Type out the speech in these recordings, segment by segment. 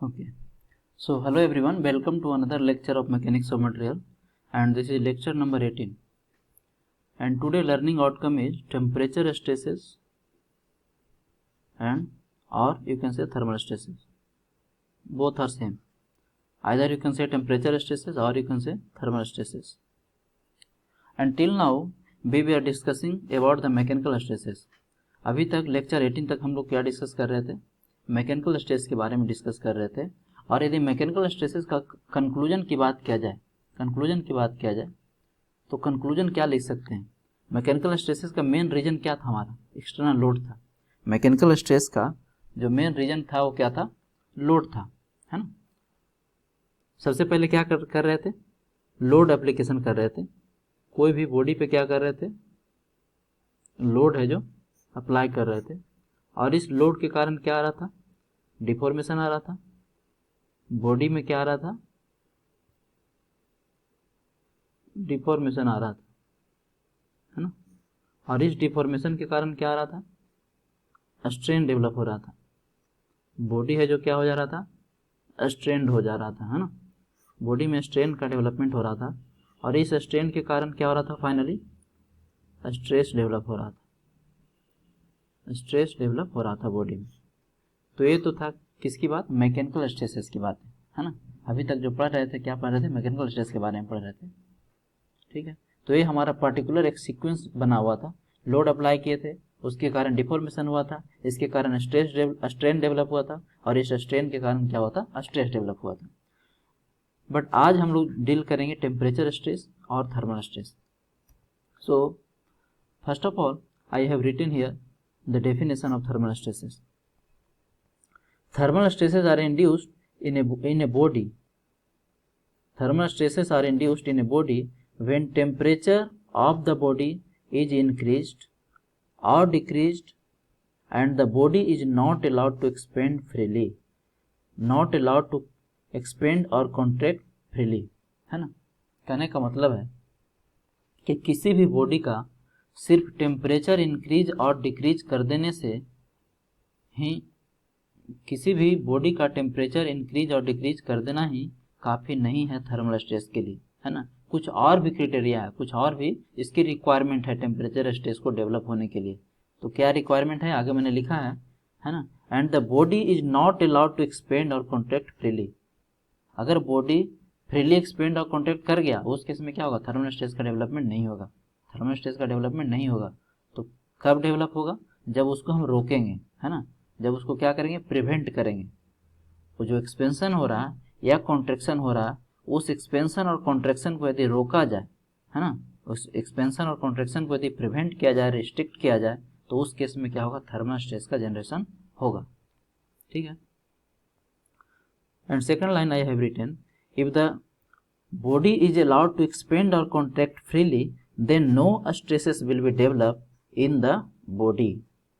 Okay. So hello everyone, welcome to another lecture of mechanics of material, and this is lecture number 18. And today learning outcome is temperature stresses and or you can say thermal stresses. Both are same. Either you can say temperature stresses or you can say thermal stresses. And till now we were discussing about the mechanical stresses. अभी तक lecture 18 तक हम लोग क्या discuss कर रहे थे? Mechanical stress के बारे में डिस्कस कर रहे थे। और यदि मैकेनिकल स्ट्रेसेस का कंक्लूजन की बात किया जाए तो कंक्लूजन क्या लिख सकते हैं? मैकेनिकल स्ट्रेसेस का मेन रीजन क्या था? हमारा एक्सटर्नल लोड था। मैकेनिकल स्ट्रेस का जो मेन रीजन था वो क्या था? लोड था, है ना। सबसे पहले क्या कर रहे थे? लोड एप्लीकेशन कर रहे थे। कोई भी बॉडी पे क्या कर रहे थे? लोड है जो अप्लाई कर रहे थे, और इस लोड के कारण क्या आ रहा था? डिफॉर्मेशन आ रहा था। बॉडी में क्या आ रहा था? डिफॉर्मेशन आ रहा था, है ना। और इस डिफॉर्मेशन के कारण क्या आ रहा था? स्ट्रेन डेवलप हो रहा था। बॉडी है जो क्या हो जा रहा था? स्ट्रेन्ड हो जा रहा था, है ना। बॉडी में स्ट्रेन का डेवलपमेंट हो रहा था, और इस स्ट्रेन के कारण क्या हो रहा था? फाइनली स्ट्रेस डेवलप हो रहा था। स्ट्रेस डेवलप हो रहा था बॉडी में। तो ये तो था किसकी बात? मैकेनिकल स्ट्रेसेस की बात है ना। अभी तक जो पढ़ रहे थे, क्या पढ़ रहे थे? मैकेनिकल स्ट्रेस के बारे में पढ़ रहे थे, ठीक है। तो ये हमारा पर्टिकुलर एक सीक्वेंस बना हुआ था। लोड अप्लाई किए थे, उसके कारण डिफॉर्मेशन हुआ था, इसके कारण स्ट्रेन डेवलप हुआ था, और इस स्ट्रेन के कारण क्या हुआ था? स्ट्रेस डेवलप हुआ था। बट आज हम लोग डील करेंगे टेम्परेचर स्ट्रेस और thermal stress. So first of all I have written here the definition of thermal stresses. Thermal stresses are induced in a body. Thermal stresses are induced in a body when temperature of the body is increased or decreased and the body is not allowed to expand freely, not allowed to expand or contract freely, है ना। कहने का मतलब है कि किसी भी body का सिर्फ टेम्परेचर इंक्रीज और डिक्रीज कर देने से ही, किसी भी बॉडी का टेम्परेचर इंक्रीज और डिक्रीज कर देना ही काफ़ी नहीं है थर्मल स्ट्रेस के लिए, है ना। कुछ और भी क्राइटेरिया है, कुछ और भी इसकी रिक्वायरमेंट है टेम्परेचर स्ट्रेस को डेवलप होने के लिए। तो क्या रिक्वायरमेंट है? आगे मैंने लिखा है ना। And the body is not allowed to expand और कॉन्ट्रैक्ट फ्रीली। अगर बॉडी फ्रीली एक्सपेंड और कॉन्ट्रैक्ट कर गया, उस केस में क्या होगा? थर्मल स्ट्रेस का डेवलपमेंट नहीं होगा। थर्मल स्ट्रेस का डेवलपमेंट नहीं होगा। तो कब डेवलप होगा? जब उसको हम रोकेंगे, है ना। जब उसको क्या करेंगे? प्रिवेंट करेंगे। वो जो एक्सपेंशन हो रहा है या कॉन्ट्रैक्शन हो रहा है, उस एक्सपेंशन और कॉन्ट्रैक्शन को यदि रोका जाए, है ना, उस एक्सपेंशन और कॉन्ट्रैक्शन को यदि प्रिवेंट किया जाए, रिस्ट्रिक्ट किया जाए, तो उस केस में क्या होगा? थर्मल स्ट्रेस का जनरेशन होगा, ठीक है। And second line I have written, if the body is allowed to expand or contract freely, then no stresses will be developed in the body,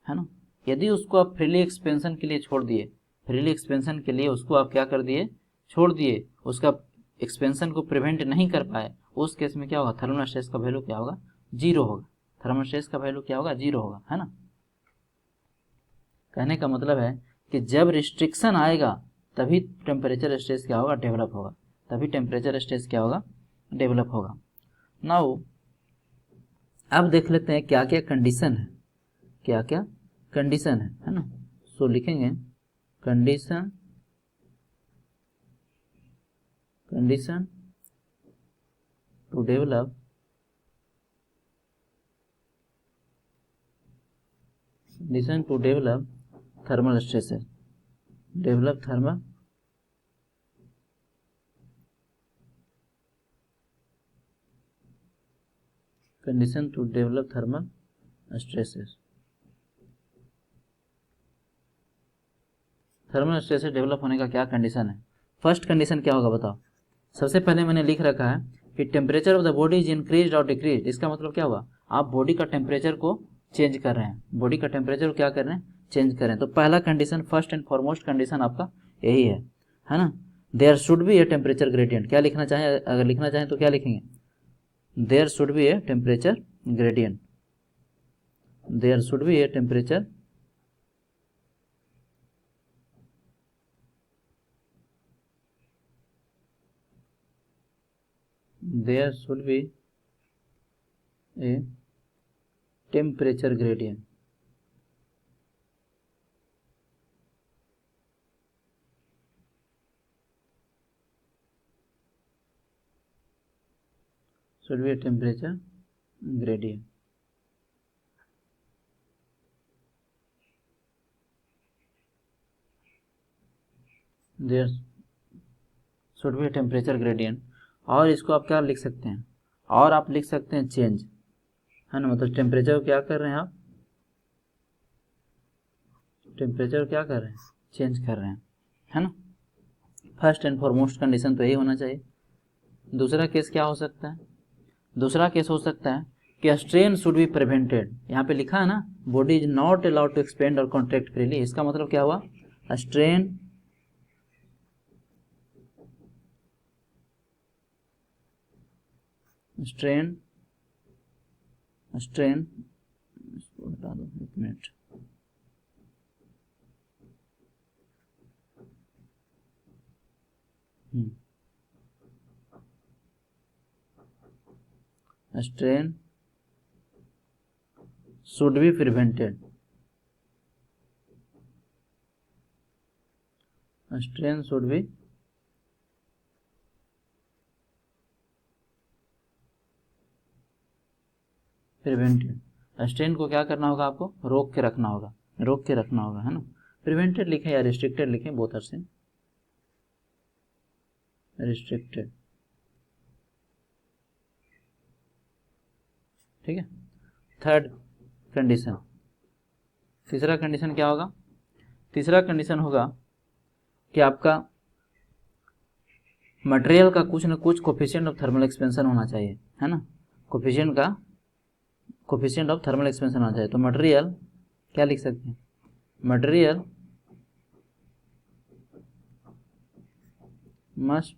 है ना। यदि उसको आप फ्रीली एक्सपेंशन के लिए छोड़ दिए, फ्रीली एक्सपेंशन के लिए उसको आप क्या कर दिए? छोड़ दिए, उसका एक्सपेंशन को प्रिवेंट नहीं कर पाए, उस केस में क्या होगा? थर्मल स्ट्रेस का वैल्यू क्या होगा? जीरो होगा। थर्मल स्ट्रेस का वैल्यू क्या होगा? जीरो होगा, है ना। कहने का मतलब है कि जब रिस्ट्रिक्शन आएगा तभी टेम्परेचर स्ट्रेस क्या होगा? डेवलप होगा। तभी टेम्परेचर स्ट्रेस क्या होगा? डेवलप होगा। नाउ अब देख लेते हैं क्या क्या कंडीशन है, क्या क्या कंडीशन है ना। सो लिखेंगे condition to develop thermal stresses, develop thermal condition to develop thermal stresses. Thermal stresses develop होने का क्या कंडीशन है? फर्स्ट कंडीशन क्या होगा बताओ? सबसे पहले मैंने लिख रखा है कि temperature of the body is increase और डिक्रीज। इसका मतलब क्या हुआ? आप बॉडी का टेम्परेचर को चेंज कर रहे हैं, बॉडी का टेम्परेचर को क्या कर रहे हैं? चेंज कर रहे हैं। तो पहला condition, first and foremost condition आपका यही है ना। There should be a temperature gradient. क्या लिखना चाहें? अगर लिखना चाहें तो क्या लिखेंगे? There should be a temperature gradient, there should be a temperature there should be a temperature gradient. Should be a temperature gradient. There should be a temperature gradient. और इसको आप क्या लिख सकते हैं, और आप लिख सकते हैं चेंज, है ना, मतलब टेम्परेचर क्या कर रहे हैं आप, टेम्परेचर क्या कर रहे हैं, चेंज कर रहे हैं, है ना। फर्स्ट एंड फॉरमोस्ट कंडीशन तो यही होना चाहिए। दूसरा केस क्या हो सकता है, दूसरा केस हो सकता है कि स्ट्रेन शुड बी प्रिवेंटेड। यहाँ पे लिखा है ना, body is not allowed to expand और कॉन्ट्रैक्ट फ्रीली। इसका मतलब क्या हुआ, स्ट्रेन स्ट्रेन स्ट्रेन इसको हटा दो, एक minute, strain should be prevented. Strain should be prevented. Strain को क्या करना होगा, आपको रोक के रखना होगा, रोक के रखना होगा, है ना। प्रिवेंटेड लिखें या रिस्ट्रिक्टेड लिखें, बोथ आर सेम, रिस्ट्रिक्टेड, ठीक है। थर्ड कंडीशन, तीसरा कंडीशन क्या होगा, तीसरा कंडीशन होगा कि आपका मटेरियल का कुछ न कुछ कोफिशिएंट ऑफ थर्मल एक्सपेंशन होना चाहिए, है ना। कोफिशिएंट ऑफ थर्मल एक्सपेंशन होना चाहिए। तो मटेरियल क्या लिख सकते हैं, material must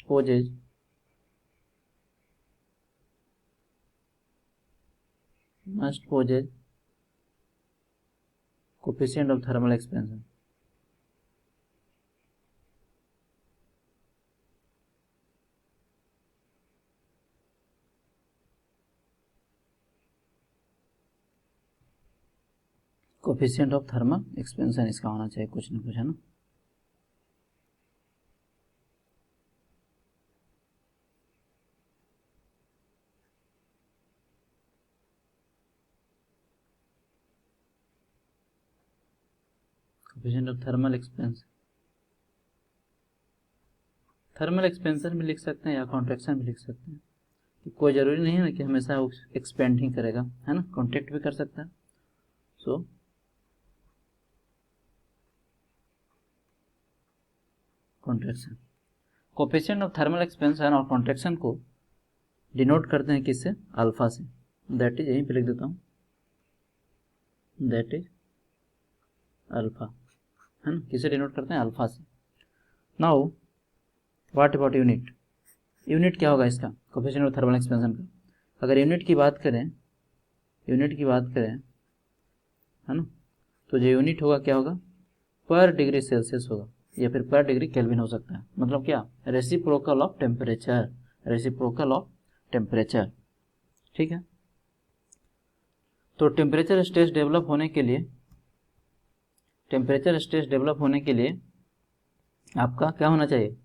possess coefficient of thermal expansion. Coefficient of thermal expansion इसका होना चाहिए कुछ न कुछ, है ना। Coefficient of thermal expansion, thermal expansion भी लिख सकते हैं या कॉन्ट्रैक्शन भी लिख सकते हैं, कोई ज़रूरी नहीं है ना कि हमेशा एक्सपेंड ही करेगा, है ना, कॉन्ट्रैक्ट भी कर सकता है। So contraction, coefficient of thermal expansion और कॉन्ट्रैक्शन को डिनोट करते हैं किससे, अल्फा से। दैट इज, यहीं पे लिख देता हूँ, दैट इज अल्फा, है ना, किसे डिनोट करते हैं, अल्फा से। Now what about unit, unit क्या होगा इसका, कोफिशिएंट ऑफ थर्मल एक्सपेंशन का। अगर यूनिट की बात करें, है ना, तो जो यूनिट होगा क्या होगा, पर डिग्री सेल्सियस होगा या फिर पर डिग्री केल्विन हो सकता है। मतलब क्या, reciprocal of temperature, reciprocal of temperature, ठीक है। तो टेम्परेचर स्टेज डेवलप होने के लिए, टेम्परेचर स्टेज डेवलप होने के लिए आपका क्या होना चाहिए,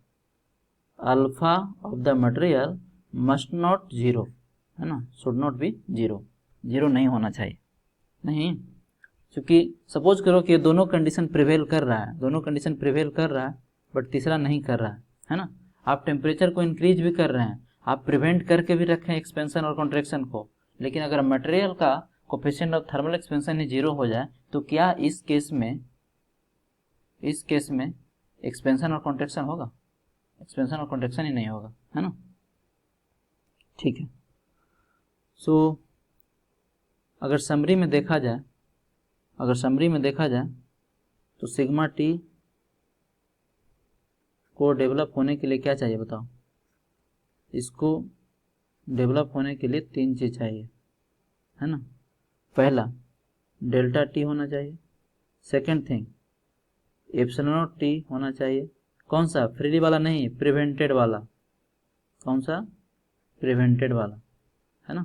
alpha of the material must not zero, है ना, should not be zero, zero नहीं होना चाहिए, नहीं, क्योंकि सपोज करो कि ये दोनों कंडीशन प्रिवेल कर रहा है, दोनों कंडीशन प्रिवेल कर रहा है बट तीसरा नहीं कर रहा है ना। आप टेम्परेचर को इंक्रीज भी कर रहे हैं, आप प्रिवेंट करके भी रखें एक्सपेंशन और कॉन्ट्रैक्शन को, लेकिन अगर मटेरियल का coefficient of thermal expansion he zero हो जाए तो क्या इस केस में एक्सपेंशन और कॉन्ट्रैक्शन होगा, एक्सपेंशन और कॉन्ट्रैक्शन ही नहीं होगा, है ना, ठीक है। सो अगर समरी में देखा जाए तो सिग्मा टी को डेवलप होने के लिए क्या चाहिए बताओ, इसको डेवलप होने के लिए तीन चीज़ चाहिए, है ना। पहला डेल्टा टी होना चाहिए, सेकेंड थिंग एप्सिलॉन टी होना चाहिए, कौन सा, फ्रीली वाला नहीं, प्रिवेंटेड वाला, कौन सा, प्रिवेंटेड वाला, है ना,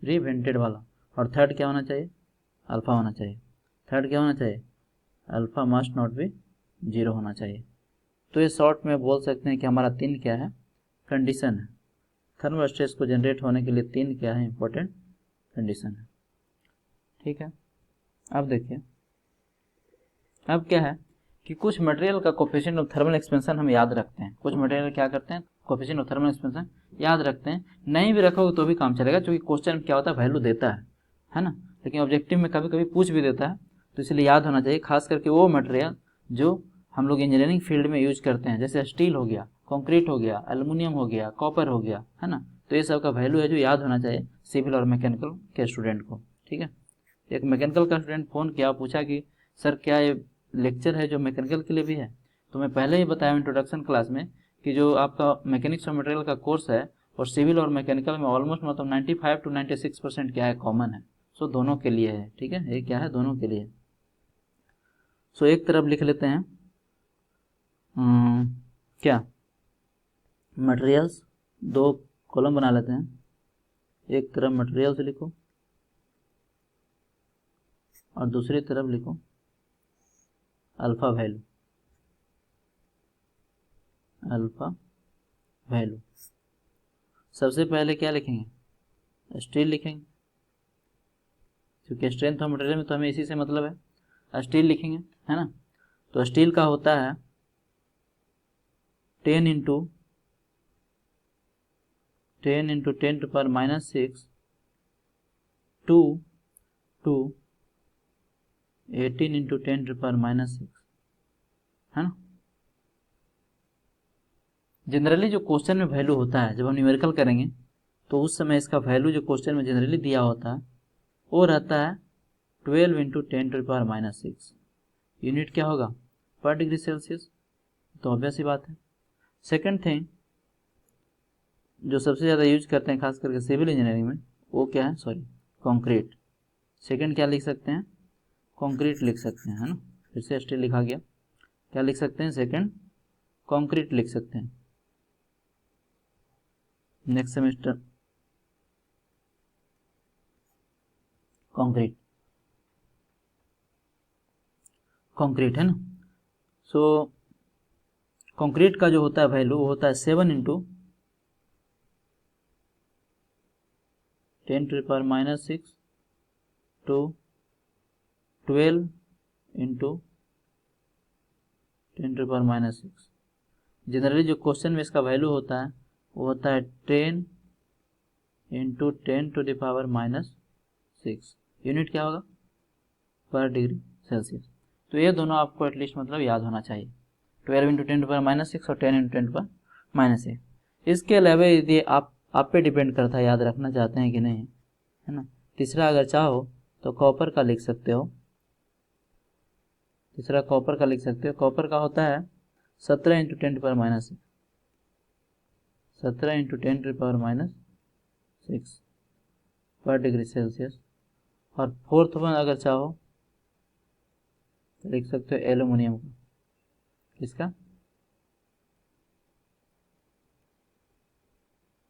प्रिवेंटेड वाला। और थर्ड क्या होना चाहिए, अल्फा होना चाहिए। थर्ड क्या होना चाहिए, अल्फा मस्ट नॉट बी 0 होना चाहिए। तो ये शॉर्ट में बोल सकते हैं कि हमारा 3 क्या है, कंडीशन है। थर्मल स्ट्रेस को जनरेट होने के लिए 3 क्या है, इंपॉर्टेंट कंडीशन है। ठीक है, अब देखिए, अब क्या है कि कुछ मटेरियल का कोफिशिएंट ऑफ थर्मल एक्सपेंशन हम याद रखते हैं। कुछ मटेरियल क्या करते हैं, कोफिशिएंट ऑफ थर्मल एक्सपेंशन याद रखते हैं। नहीं भी रखोगे तो भी काम चलेगा, क्योंकि क्वेश्चन में क्या होता है, वैल्यू देता है ना। लेकिन ऑब्जेक्टिव में कभी कभी पूछ भी देता है, तो इसलिए याद होना चाहिए। खास करके वो मटेरियल जो हम लोग इंजीनियरिंग फील्ड में यूज करते हैं, जैसे स्टील हो गया, कंक्रीट हो गया, एल्युमिनियम हो गया, कॉपर हो गया, है ना। तो ये सब का वैल्यू है जो याद होना चाहिए सिविल और मैकेनिकल के स्टूडेंट को। ठीक है, एक मैकेनिकल का स्टूडेंट फ़ोन किया, पूछा कि सर क्या ये लेक्चर है जो मैकेनिकल के लिए भी है। तो मैं पहले ही बताया इंट्रोडक्शन क्लास में कि जो आपका मैकेनिक्स और मटेरियल का कोर्स है और सिविल और मैकेनिकल में ऑलमोस्ट मतलब 95 to 96% क्या है, कॉमन है। सो दोनों के लिए है। ठीक है, ये क्या है, दोनों के लिए। सो एक तरफ लिख लेते हैं क्या, मटेरियल्स, 2 कॉलम बना लेते हैं। एक तरफ मटेरियल्स लिखो और दूसरी तरफ लिखो अल्फा वैल्यू, अल्फा वैल्यू। सबसे पहले क्या लिखेंगे, स्टील लिखेंगे, क्योंकि स्ट्रेंथ ऑफ मटेरियल में तो हमें इसी से मतलब है। स्टील लिखेंगे, है ना। तो स्टील का होता है 10 इंटू 10 इंटू 10⁻⁶ टू 18 इंटू 10⁻⁶, है ना। जनरली जो क्वेश्चन में वैल्यू होता है, जब हम न्यूमेरिकल करेंगे तो उस समय इसका वैल्यू जो क्वेश्चन में जनरली दिया होता है वो रहता है 12 इंटू 10⁻⁶। यूनिट क्या होगा, पर डिग्री सेल्सियस। तो ऑब्वियस ही बात है। सेकंड थिंग जो सबसे ज़्यादा यूज करते हैं खास करके सिविल इंजीनियरिंग में, वो क्या है, सॉरी, कंक्रीट। सेकंड क्या लिख सकते हैं, कंक्रीट लिख सकते हैं, है ना। फिर से स्टील लिखा गया, क्या लिख सकते हैं, सेकंड कंक्रीट लिख सकते हैं। नेक्स्ट सेमेस्टर कंक्रीट, कंक्रीट, है ना। सो कंक्रीट का जो होता है वैल्यू वो होता है 7 इंटू 10⁻⁶ टू 12 इंटू 10⁻⁶। जनरली जो क्वेश्चन में इसका वैल्यू होता है वो होता है 10 इंटू 10⁻⁻6। यूनिट क्या होगा, पर डिग्री सेल्सियस। तो ये दोनों आपको एटलीस्ट मतलब याद होना चाहिए, 12 इंटू 10⁻⁶ और 10 इंटू 10⁻6। इसके अलावा यदि आप पे डिपेंड करता है याद रखना चाहते हैं कि नहीं, है ना। तीसरा अगर चाहो तो कॉपर का लिख सकते हो, तीसरा कॉपर का लिख सकते हो। कॉपर का होता है 17 इंटू 10⁻⁶, 17 इंटू 10⁻⁶ पर डिग्री सेल्सियस। और फोर्थ वन अगर चाहो तो लिख सकते हो एल्युमिनियम का, किसका,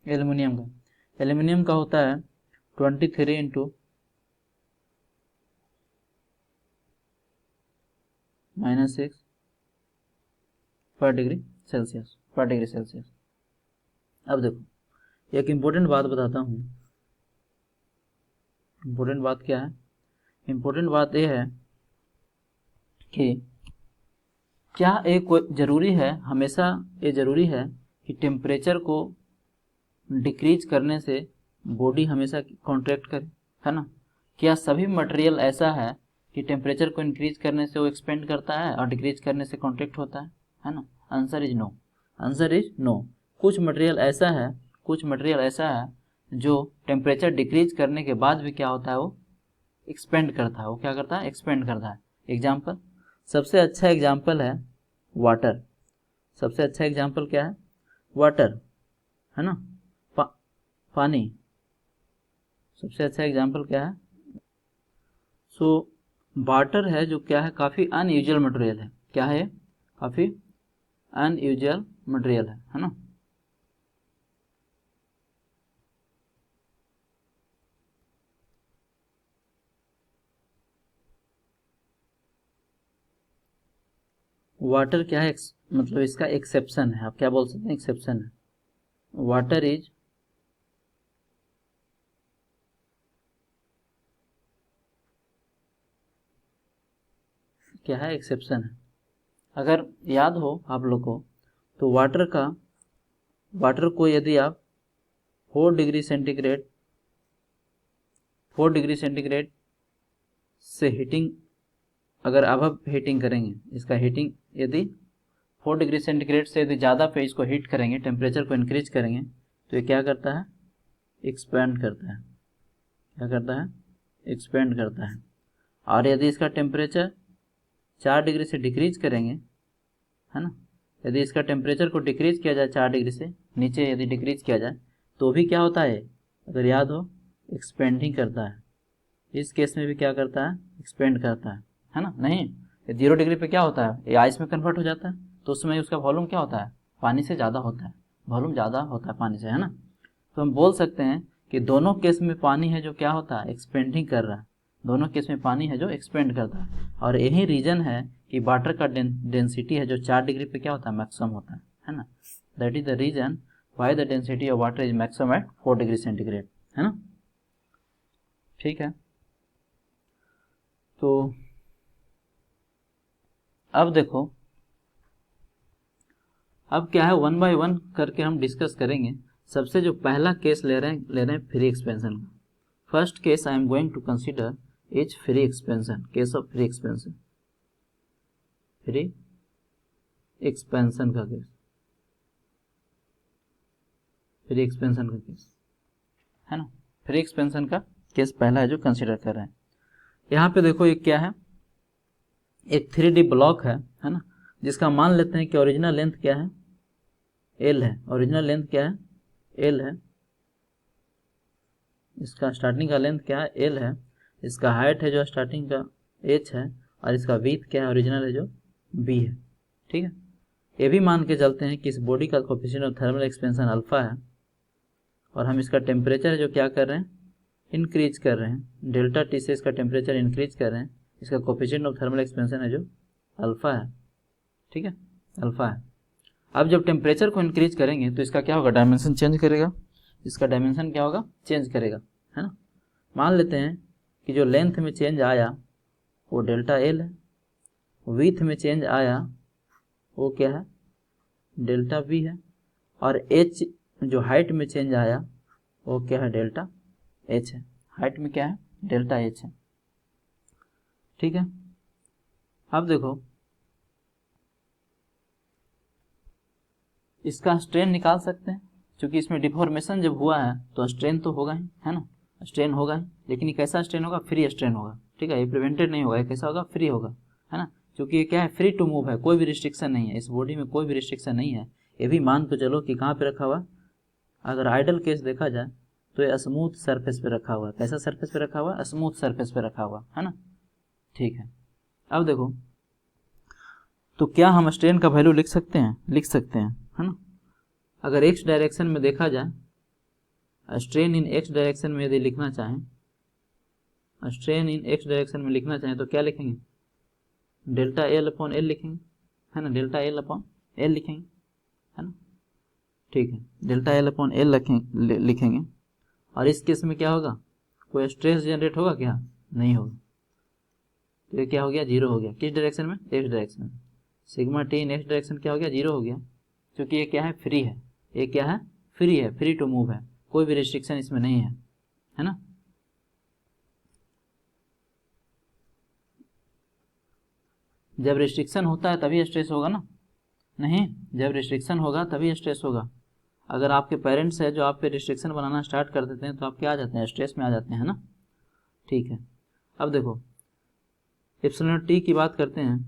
एल्युमिनियम का। एल्युमिनियम का होता है 23 इंटू -6 पर डिग्री सेल्सियस, पर डिग्री सेल्सियस। अब देखो एक इम्पोर्टेंट बात बताता हूँ। इम्पोर्टेंट बात क्या है, इम्पोर्टेंट बात यह है कि क्या एक ज़रूरी है, हमेशा ये ज़रूरी है कि टेम्परेचर को डिक्रीज करने से बॉडी हमेशा कॉन्ट्रैक्ट करे, है ना। क्या सभी मटेरियल ऐसा है कि टेम्परेचर को इंक्रीज करने से वो एक्सपेंड करता है और डिक्रीज करने से कॉन्ट्रैक्ट होता है ना। Answer is no, answer is no. कुछ मटेरियल ऐसा है, कुछ मटेरियल ऐसा है जो टेम्परेचर डिक्रीज करने के बाद भी क्या होता है, वो एक्सपेंड करता है। वो क्या करता है, एक्सपेंड करता है। एग्जाम्पल, सबसे अच्छा एग्जाम्पल है वाटर। सबसे अच्छा एग्जाम्पल क्या है, वाटर, है ना, पानी। सबसे अच्छा एग्जाम्पल क्या है, वाटर है जो क्या है, काफ़ी अनयूजुअल मटेरियल है। क्या है, काफ़ी अनयूजुअल मटेरियल है ना। वाटर क्या है, मतलब इसका एक्सेप्शन है, आप क्या बोल सकते हैं, एक्सेप्शन है। वाटर इज क्या है, एक्सेप्शन है। अगर याद हो आप लोग को तो वाटर को यदि आप 4 डिग्री सेंटीग्रेड से हीटिंग, अगर अब हीटिंग करेंगे, इसका हीटिंग यदि 4 डिग्री सेंटीग्रेड से यदि ज़्यादा पे इसको हीट करेंगे, टेम्परेचर को इंक्रीज करेंगे, तो ये क्या करता है, एक्सपेंड करता है। क्या करता है, एक्सपेंड करता है। और यदि इसका टेम्परेचर 4 डिग्री से डिक्रीज करेंगे, है ना, यदि इसका टेम्परेचर को डिक्रीज किया जाए 4 डिग्री से नीचे यदि डिक्रीज किया जाए, तो भी क्या होता है, अगर याद हो, एक्सपेंडिंग करता है। इस केस में भी क्या करता है, एक्सपेंड करता है ना। नहीं, 0 डिग्री पे क्या होता है, ये आइस में कन्वर्ट हो जाता है, तो उसमें उसका वॉल्यूम क्या होता है, पानी से ज़्यादा होता है, वॉल्यूम ज़्यादा होता है पानी से, है ना। तो हम बोल सकते हैं कि दोनों केस में पानी है जो क्या होता है, एक्सपेंडिंग कर रहा है। दोनों केस में पानी है जो एक्सपेंड करता है। और यही रीज़न है कि वाटर का डेंसिटी है जो 4 डिग्री पे क्या होता है, मैक्सिमम होता है ना। That is the reason why the density of water is maximum at 4 degree centigrade, है ना। ठीक है, तो अब देखो, अब क्या है, 1 बाय 1 करके हम डिस्कस करेंगे। सबसे जो पहला केस ले रहे हैं फ्री एक्सपेंशन का। First case I am going to consider is free expansion, case of free expansion, free expansion का केस, फ्री एक्सपेंशन का केस, है ना। फ्री एक्सपेंशन का केस पहला है जो कंसिडर कर रहे हैं। यहाँ पे देखो, एक क्या है, एक 3D ब्लॉक है ना, जिसका मान लेते हैं कि ओरिजिनल लेंथ क्या है, L है। ओरिजिनल लेंथ क्या है, L है। इसका स्टार्टिंग का लेंथ क्या है, L है। इसका हाइट है जो स्टार्टिंग का h है, और इसका विड्थ क्या है, ओरिजिनल है जो b है। ठीक है, ये भी मान के चलते हैं कि इस बॉडी का coefficient of thermal expansion alpha है, और हम इसका टेम्परेचर जो क्या कर रहे हैं, इंक्रीज कर रहे हैं, डेल्टा टी से इसका टेम्परेचर इंक्रीज कर रहे हैं। इसका कोफिशिएंट ऑफ थर्मल एक्सपेंशन है जो अल्फा है। ठीक है, अल्फा है। अब जब टेम्परेचर को इंक्रीज करेंगे तो इसका क्या होगा, डायमेंशन चेंज करेगा। इसका डायमेंशन क्या होगा, चेंज करेगा, है ना। मान लेते हैं कि जो लेंथ में चेंज आया वो डेल्टा एल है, विड्थ में चेंज आया वो क्या है, डेल्टा वी है, और एच जो हाइट में चेंज आया वो क्या है, डेल्टा एच है। हाइट में क्या है, डेल्टा एच है। ठीक है, अब देखो, इसका स्ट्रेन निकाल सकते हैं, क्योंकि इसमें डिफॉर्मेशन जब हुआ है तो स्ट्रेन तो होगा ही, है ना, स्ट्रेन होगा ही। लेकिन ये कैसा स्ट्रेन होगा, फ्री स्ट्रेन होगा। ठीक है, ये प्रिवेंटेड नहीं होगा, ये कैसा होगा, फ्री होगा, है ना। क्योंकि ये क्या है, फ्री टू मूव है, कोई भी रिस्ट्रिक्शन नहीं है, इस बॉडी में कोई भी रिस्ट्रिक्शन नहीं है। ये भी मान के चलो कि कहाँ पे रखा हुआ, अगर आइडल केस देखा जाए तो ये स्मूथ सरफेस पे रखा हुआ है। कैसा सरफेस पे रखा हुआ है, स्मूथ सरफेस पे रखा हुआ है ना। ठीक है, अब देखो, तो क्या हम स्ट्रेन का वैल्यू लिख सकते हैं, लिख सकते हैं, है ना। अगर एक्स डायरेक्शन में देखा जाए, स्ट्रेन इन एक्स डायरेक्शन में यदि लिखना चाहें, स्ट्रेन इन एक्स डायरेक्शन में लिखना चाहें तो क्या लिखेंगे, डेल्टा एल अपॉन एल लिखेंगे, है ना, डेल्टा एल अपॉन एल लिखेंगे, है ना। ठीक है, डेल्टा एल अपॉन एल लिखेंगे। और इस केस में क्या होगा, कोई स्ट्रेस जनरेट होगा क्या, नहीं होगा। तो ये क्या हो गया, जीरो हो गया। किस डायरेक्शन में, एक्स डायरेक्शन में। सिग्मा टी इन एक्स डायरेक्शन क्या हो गया, जीरो हो गया, क्योंकि ये क्या है, फ्री है। ये क्या है, फ्री है, फ्री टू मूव है, कोई भी रिस्ट्रिक्शन इसमें नहीं है ना। जब रिस्ट्रिक्शन होता है तभी स्ट्रेस होगा ना, नहीं, जब रिस्ट्रिक्शन होगा तभी स्ट्रेस होगा। अगर आपके पेरेंट्स है जो आप पे रिस्ट्रिक्शन बनाना स्टार्ट कर देते हैं तो आप क्या आ जाते हैं, स्ट्रेस में आ जाते हैं ना। ठीक है, अब देखो, एप्सिलॉन टी की बात करते हैं।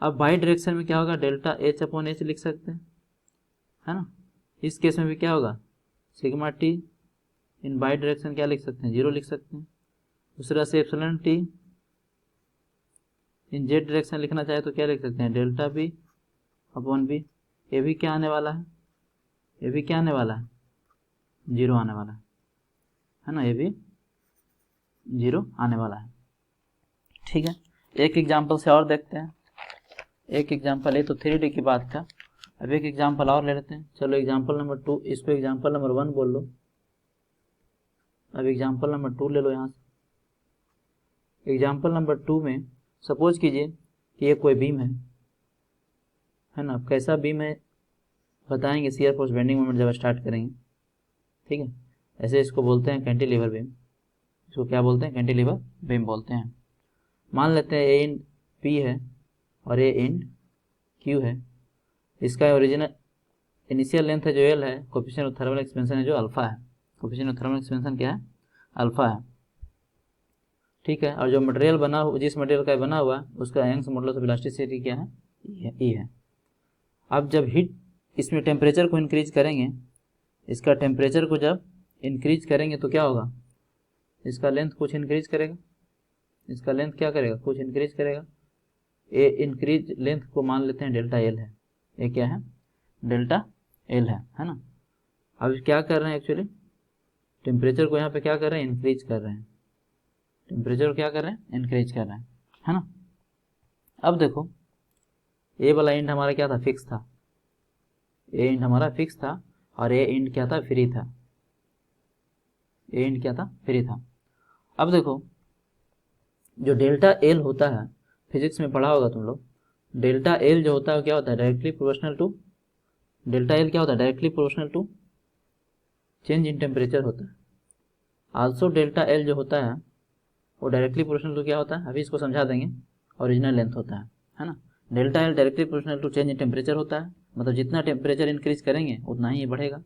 अब बाई डायरेक्शन में क्या होगा, डेल्टा एच अपॉन एच लिख सकते हैं, है ना। इस केस में भी क्या होगा, sigma T in by direction क्या लिख सकते हैं, जीरो लिख सकते हैं। दूसरा से एप्सिलॉन टी इन जेड डायरेक्शन लिखना चाहे तो क्या लिख सकते हैं, डेल्टा बी अपॉन बी, ये भी क्या आने वाला है, ये भी क्या आने वाला है, 0 आने वाला है ना, ये भी 0 आने वाला है। ठीक है, एक एग्जाम्पल से और देखते हैं, एक एग्जाम्पल, ये तो 3D की बात था, अब एक एग्जाम्पल और ले लेते हैं। चलो एग्जाम्पल नंबर 2, इसको एग्जाम्पल नंबर 1 बोल लो, अब एग्जाम्पल नंबर 2 ले लो यहाँ से। एग्जाम्पल नंबर 2 में सपोज कीजिए कि ये कोई बीम है ना, कैसा बीम है बताएंगे शियर फोर्स बेंडिंग मोमेंट जब स्टार्ट करेंगे। ठीक है, ऐसे इसको बोलते हैं कैंटिलीवर बीम, इसको क्या बोलते हैं, कैंटिलीवर बीम बोलते हैं। मान लेते हैं ए इंड पी है और ए इंड क्यू है, इसका ओरिजिनल इनिशियल लेंथ है जो एल है, कोफिशिएंट ऑफ थर्मल एक्सपेंशन है जो अल्फा है, कोफिशिएंट ऑफ थर्मल एक्सपेंशन क्या है, अल्फा है। ठीक है, और जो मटेरियल बना, जिस मटेरियल का बना हुआ है उसका यंग्स मॉडुलस ऑफ इलास्टिसिटी क्या है, ई है। अब जब हीट, इसमें टेम्परेचर को इंक्रीज करेंगे, इसका टेम्परेचर को जब इंक्रीज करेंगे तो क्या होगा, इसका लेंथ कुछ इंक्रीज करेगा, इसका लेंथ क्या करेगा, कुछ इंक्रीज करेगा। ए इंक्रीज लेंथ को मान लेते हैं डेल्टा एल है, ये क्या है, डेल्टा एल है ना। अब क्या कर रहे हैं एक्चुअली, टेम्परेचर को यहाँ पे क्या कर रहे हैं, इंक्रीज कर रहे हैं, टेम्परेचर को क्या कर रहे हैं, इंक्रीज कर रहे हैं, है ना। अब देखो ए वाला एंड हमारा क्या था, फिक्स था, ए एंड हमारा फिक्स था और ए एंड क्या था, फ्री था, ए एंड क्या था, फ्री था। अब देखो जो डेल्टा एल होता है, फिजिक्स में पढ़ा होगा तुम लोग, डेल्टा एल जो होता है क्या होता है, directly proportional to, delta L क्या होता है, directly proportional to change in temperature होता है। आल्सो डेल्टा एल जो होता है वो डायरेक्टली प्रोपोर्शनल टू क्या होता है, अभी इसको समझा देंगे, ओरिजिनल लेंथ होता है ना। Delta L directly proportional to change in temperature होता है, मतलब जितना टेम्परेचर इंक्रीज करेंगे उतना ही ये बढ़ेगा।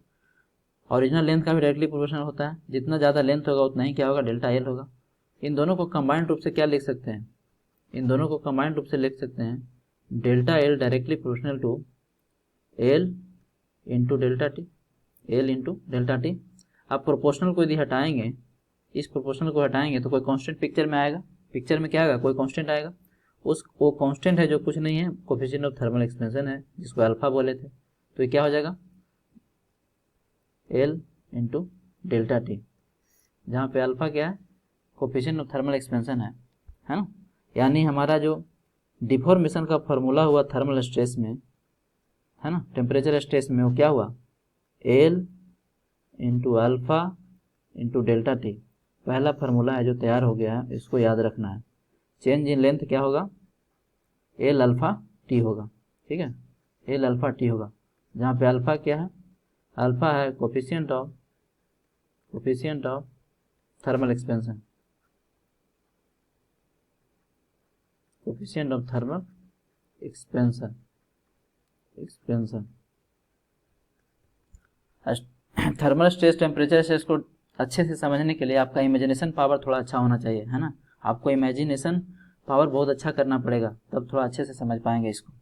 ओरिजिनल लेंथ का भी डायरेक्टली प्रोपोर्शनल होता है, जितना ज़्यादा लेंथ होगा उतना ही क्या होगा, डेल्टा एल होगा। इन दोनों को कंबाइंड रूप से क्या लिख सकते हैं, इन दोनों को कंबाइंड रूप से लिख सकते हैं delta L directly proportional to L into delta T, L into delta T. अब प्रोपोर्शनल को यदि हटाएंगे, इस प्रोपोर्शनल को हटाएंगे तो कोई कांस्टेंट पिक्चर में आएगा, पिक्चर में क्या आएगा, कोई कांस्टेंट आएगा, वो कांस्टेंट है जो कुछ नहीं है, कोफिशिएंट ऑफ थर्मल एक्सपेंशन है जिसको अल्फा बोले थे। तो ये क्या हो जाएगा, एल इंटू डेल्टा टी, जहाँ पे अल्फा क्या है, कोफिशिएंट ऑफ थर्मल एक्सपेंशन है ना। यानी हमारा जो डिफॉर्मेशन का फॉर्मूला हुआ थर्मल स्ट्रेस में, है ना, टेम्परेचर स्ट्रेस में, वो क्या हुआ, L into alpha into delta T, पहला फार्मूला है जो तैयार हो गया है, इसको याद रखना है। चेंज इन लेंथ क्या होगा, एल अल्फा टी होगा, ठीक है, एल अल्फा टी होगा, जहाँ पे अल्फा क्या है, अल्फा है coefficient of thermal expansion, coefficient of thermal expansion. Thermal stress temperature stress को अच्छे से समझने के लिए आपका इमेजिनेशन पावर थोड़ा अच्छा होना चाहिए, है ना। आपको इमेजिनेशन पावर बहुत अच्छा करना पड़ेगा, तब थोड़ा अच्छे से समझ पाएंगे इसको,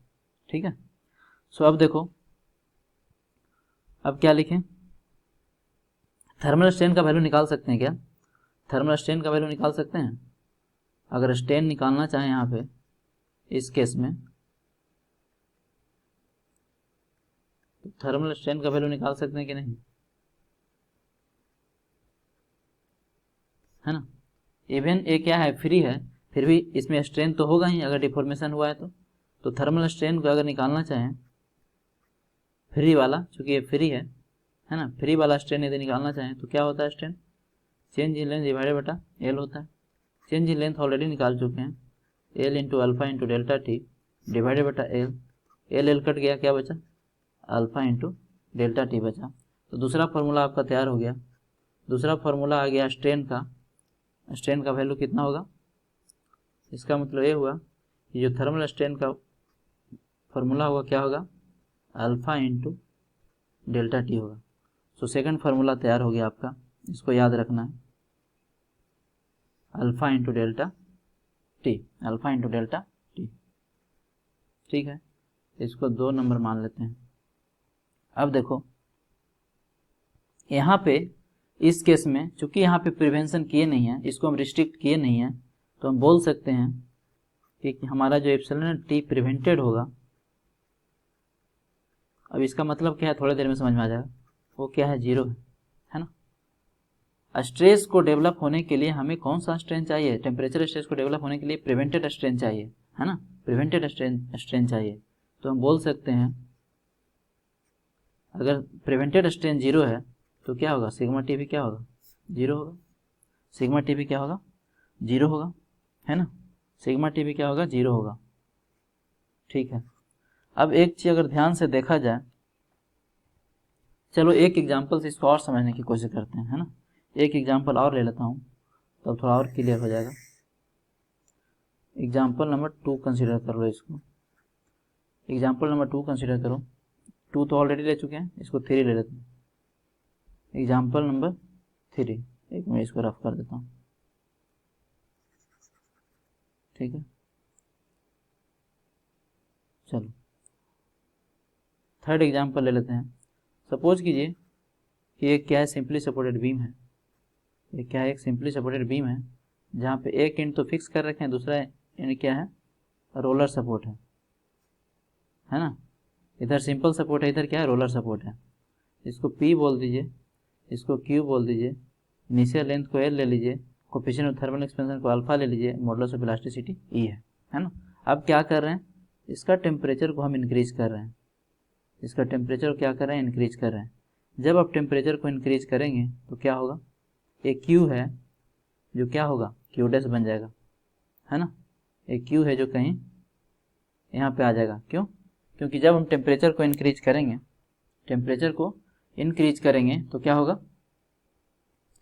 ठीक है। सो अब देखो, अब क्या लिखें, थर्मल स्ट्रेन का वैल्यू निकाल सकते हैं क्या, थर्मल स्ट्रेन का वैल्यू निकाल सकते हैं। अगर स्ट्रेन निकालना चाहें यहाँ पे इस केस में, तो थर्मल स्ट्रेन का वैल्यू निकाल सकते हैं कि नहीं, है ना। इवन ये क्या है, फ्री है, फिर भी इसमें स्ट्रेन तो होगा ही अगर डिफॉर्मेशन हुआ है तो थर्मल स्ट्रेन को अगर निकालना चाहें, फ्री वाला, चूँकि ये फ्री है ना, फ्री वाला स्ट्रेन यदि निकालना चाहें तो क्या होता है, strain change in length divided बटा एल होता है। चेंज इन लेंथ ऑलरेडी निकाल चुके हैं, L into alpha into delta T divided बटा एल, एल कट गया, क्या बचा, अल्फा इंटू डेल्टा टी बचा। तो दूसरा फार्मूला आपका तैयार हो गया, दूसरा फार्मूला आ गया स्ट्रेन का, स्ट्रेन का वैल्यू कितना होगा, इसका मतलब ये हुआ कि जो थर्मल स्ट्रेन का फार्मूला होगा क्या होगा, अल्फा इंटू डेल्टा टी होगा। सो सेकंड फार्मूला तैयार हो गया आपका, इसको याद रखना है, alpha into delta T, alpha into delta T, ठीक है। इसको 2 नंबर मान लेते हैं। अब देखो यहाँ पे इस केस में चूंकि यहाँ पे प्रिवेंशन किए नहीं है, इसको हम रिस्ट्रिक्ट किए नहीं है, तो हम बोल सकते हैं कि हमारा जो एप्सिलॉन टी प्रिवेंटेड होगा, अब इसका मतलब क्या है थोड़ी देर में समझ में आ जाएगा। वो क्या है, जीरो है ना। स्ट्रेस को डेवलप होने के लिए हमें कौन सा स्ट्रेन चाहिए, टेम्परेचर स्ट्रेस को डेवलप होने के लिए प्रिवेंटेड स्ट्रेन चाहिए, है ना, प्रिवेंटेड स्ट्रेन चाहिए। तो हम बोल सकते हैं अगर प्रिवेंटेड स्ट्रेन जीरो है तो क्या होगा, सिग्मा टी भी क्या होगा, जीरो होगा। सिग्मा टी भी क्या होगा, जीरो होगा, है ना, सिग्मा टी भी क्या होगा, जीरो होगा। ठीक है, अब एक चीज़ अगर ध्यान से देखा जाए, चलो एक एग्जाम्पल से इसको और समझने की कोशिश करते हैं, है ना। एक एग्जाम्पल और ले लेता हूँ तब थोड़ा और क्लियर हो जाएगा। एग्जाम्पल नंबर 2 कंसिडर कर लो इसको, एग्जाम्पल नंबर 2 कंसिडर करो। 2 तो ऑलरेडी ले चुके हैं, इसको 3 ले लेते हैं। एग्जाम्पल नंबर 3, एक मैं इसको रफ कर देता हूँ, ठीक है। चलो थर्ड एग्जाम्पल ले लेते हैं। सपोज कीजिए कि एक क्या है, सिंपली सपोर्टेड बीम है। ये क्या है, एक सिंपली सपोर्टेड बीम है जहाँ पे एक एंड तो फिक्स कर रखे हैं, दूसरा एंड क्या है, रोलर सपोर्ट है ना। इधर सिंपल सपोर्ट है, इधर क्या है, रोलर सपोर्ट है। इसको P बोल दीजिए, इसको Q बोल दीजिए, इनिशियल लेंथ को L ले लीजिए, कोफिशिएंट ऑफ थर्मल एक्सपेंशन को अल्फा ले लीजिए, मॉडुलस ऑफ इलास्टिसिटी E है ना। अब क्या कर रहे हैं, इसका टेम्परेचर को हम इंक्रीज कर रहे हैं, इसका टेम्परेचर को क्या कर रहे हैं, इंक्रीज कर रहे हैं। जब आप टेम्परेचर को इंक्रीज करेंगे तो क्या होगा, एक Q है जो क्या होगा, Q डैश बन जाएगा, है ना। एक Q है जो कहीं यहाँ पे आ जाएगा, क्यों, क्योंकि जब हम टेम्परेचर को इंक्रीज करेंगे, टेम्परेचर को इंक्रीज करेंगे तो क्या होगा,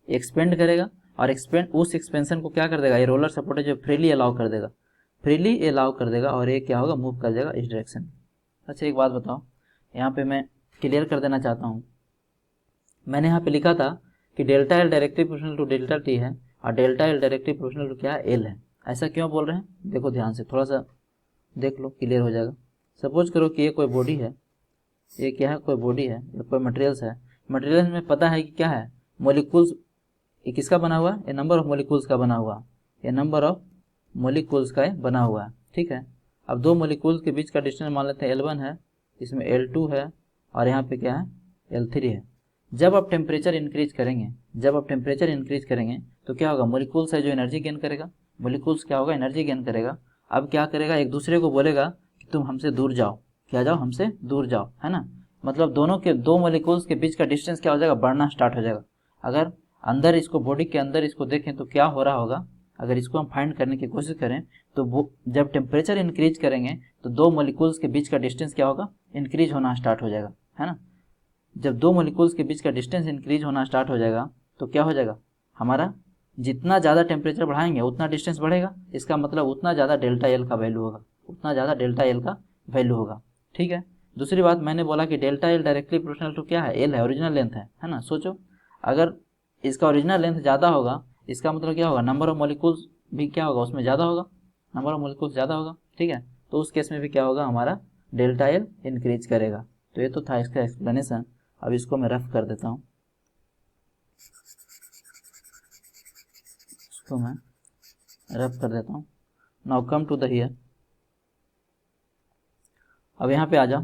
एक्सपेंड करेगा, और एक्सपेंड उस एक्सपेंशन को क्या कर देगा, ये रोलर सपोर्ट है जो फ्रीली अलाउ कर देगा, फ्रीली अलाउ कर देगा, और ये क्या होगा, मूव कर जाएगा इस डायरेक्शन में। अच्छा एक बात बताओ, यहाँ पे मैं क्लियर कर देना चाहता हूँ, मैंने यहाँ पे लिखा था कि delta L directly proportional to delta T है, और delta L directly proportional to क्या है, एल है। ऐसा क्यों बोल रहे हैं, देखो ध्यान से, थोड़ा सा देख लो, क्लियर हो जाएगा। सपोज करो कि ये कोई बॉडी है, ये क्या है, कोई बॉडी है या कोई मटेरियल्स है। मटेरियल्स में पता है कि क्या है, मोलिकुल्स, ये किसका बना हुआ है, ये नंबर ऑफ मोलिकुल्स का बना हुआ, ये नंबर ऑफ मोलिकुल्स का बना हुआ है, ठीक है। अब दो मोलिकुल्स के बीच का डिस्टेंस मान लेते हैं L1 है, इसमें L2 है, और यहाँ पे क्या है, L3 है। जब आप टेम्परेचर इंक्रीज करेंगे, जब आप टेम्परेचर इंक्रीज करेंगे तो क्या होगा, मोलिकुल्स है जो एनर्जी गेन करेगा, मोलिकुल्स क्या होगा, एनर्जी गेन करेगा। अब क्या करेगा, एक दूसरे को बोलेगा कि तुम हमसे दूर जाओ, क्या जाओ, हमसे दूर जाओ, है ना। मतलब दोनों के, दो मोलिकुल्स के बीच का डिस्टेंस क्या हो जाएगा, बढ़ना स्टार्ट हो जाएगा। अगर अंदर इसको, बॉडी के अंदर इसको देखें तो क्या हो रहा होगा, अगर इसको हम फाइंड करने की कोशिश करें तो जब टेम्परेचर इंक्रीज करेंगे तो दो मोलिकुल्स के बीच का डिस्टेंस क्या होगा, इंक्रीज होना स्टार्ट हो जाएगा, है ना। जब दो मोलिकुल्स के बीच का डिस्टेंस इंक्रीज होना स्टार्ट हो जाएगा तो क्या हो जाएगा, हमारा जितना ज़्यादा टेम्परेचर बढ़ाएंगे उतना डिस्टेंस बढ़ेगा, इसका मतलब उतना ज़्यादा डेल्टा एल का वैल्यू होगा, उतना ज़्यादा डेल्टा एल का वैल्यू होगा, ठीक है। दूसरी बात मैंने बोला कि delta L directly proportional to क्या है, एल है, ओरिजिनल लेंथ है ना। सोचो अगर इसका ओरिजिनल लेंथ ज़्यादा होगा, इसका मतलब क्या होगा, नंबर ऑफ मोलिकुल्स भी क्या होगा, उसमें ज़्यादा होगा, नंबर ऑफ मोलिकुल्स ज़्यादा होगा, ठीक है। तो उस केस में भी क्या होगा, हमारा डेल्टा एल इंक्रीज करेगा। तो ये तो था इसका एक्सप्लेनेशन। अब इसको मैं रफ कर देता हूँ, इसको मैं रफ कर देता हूँ। Now come to the here, अब यहाँ पे आ जाओ।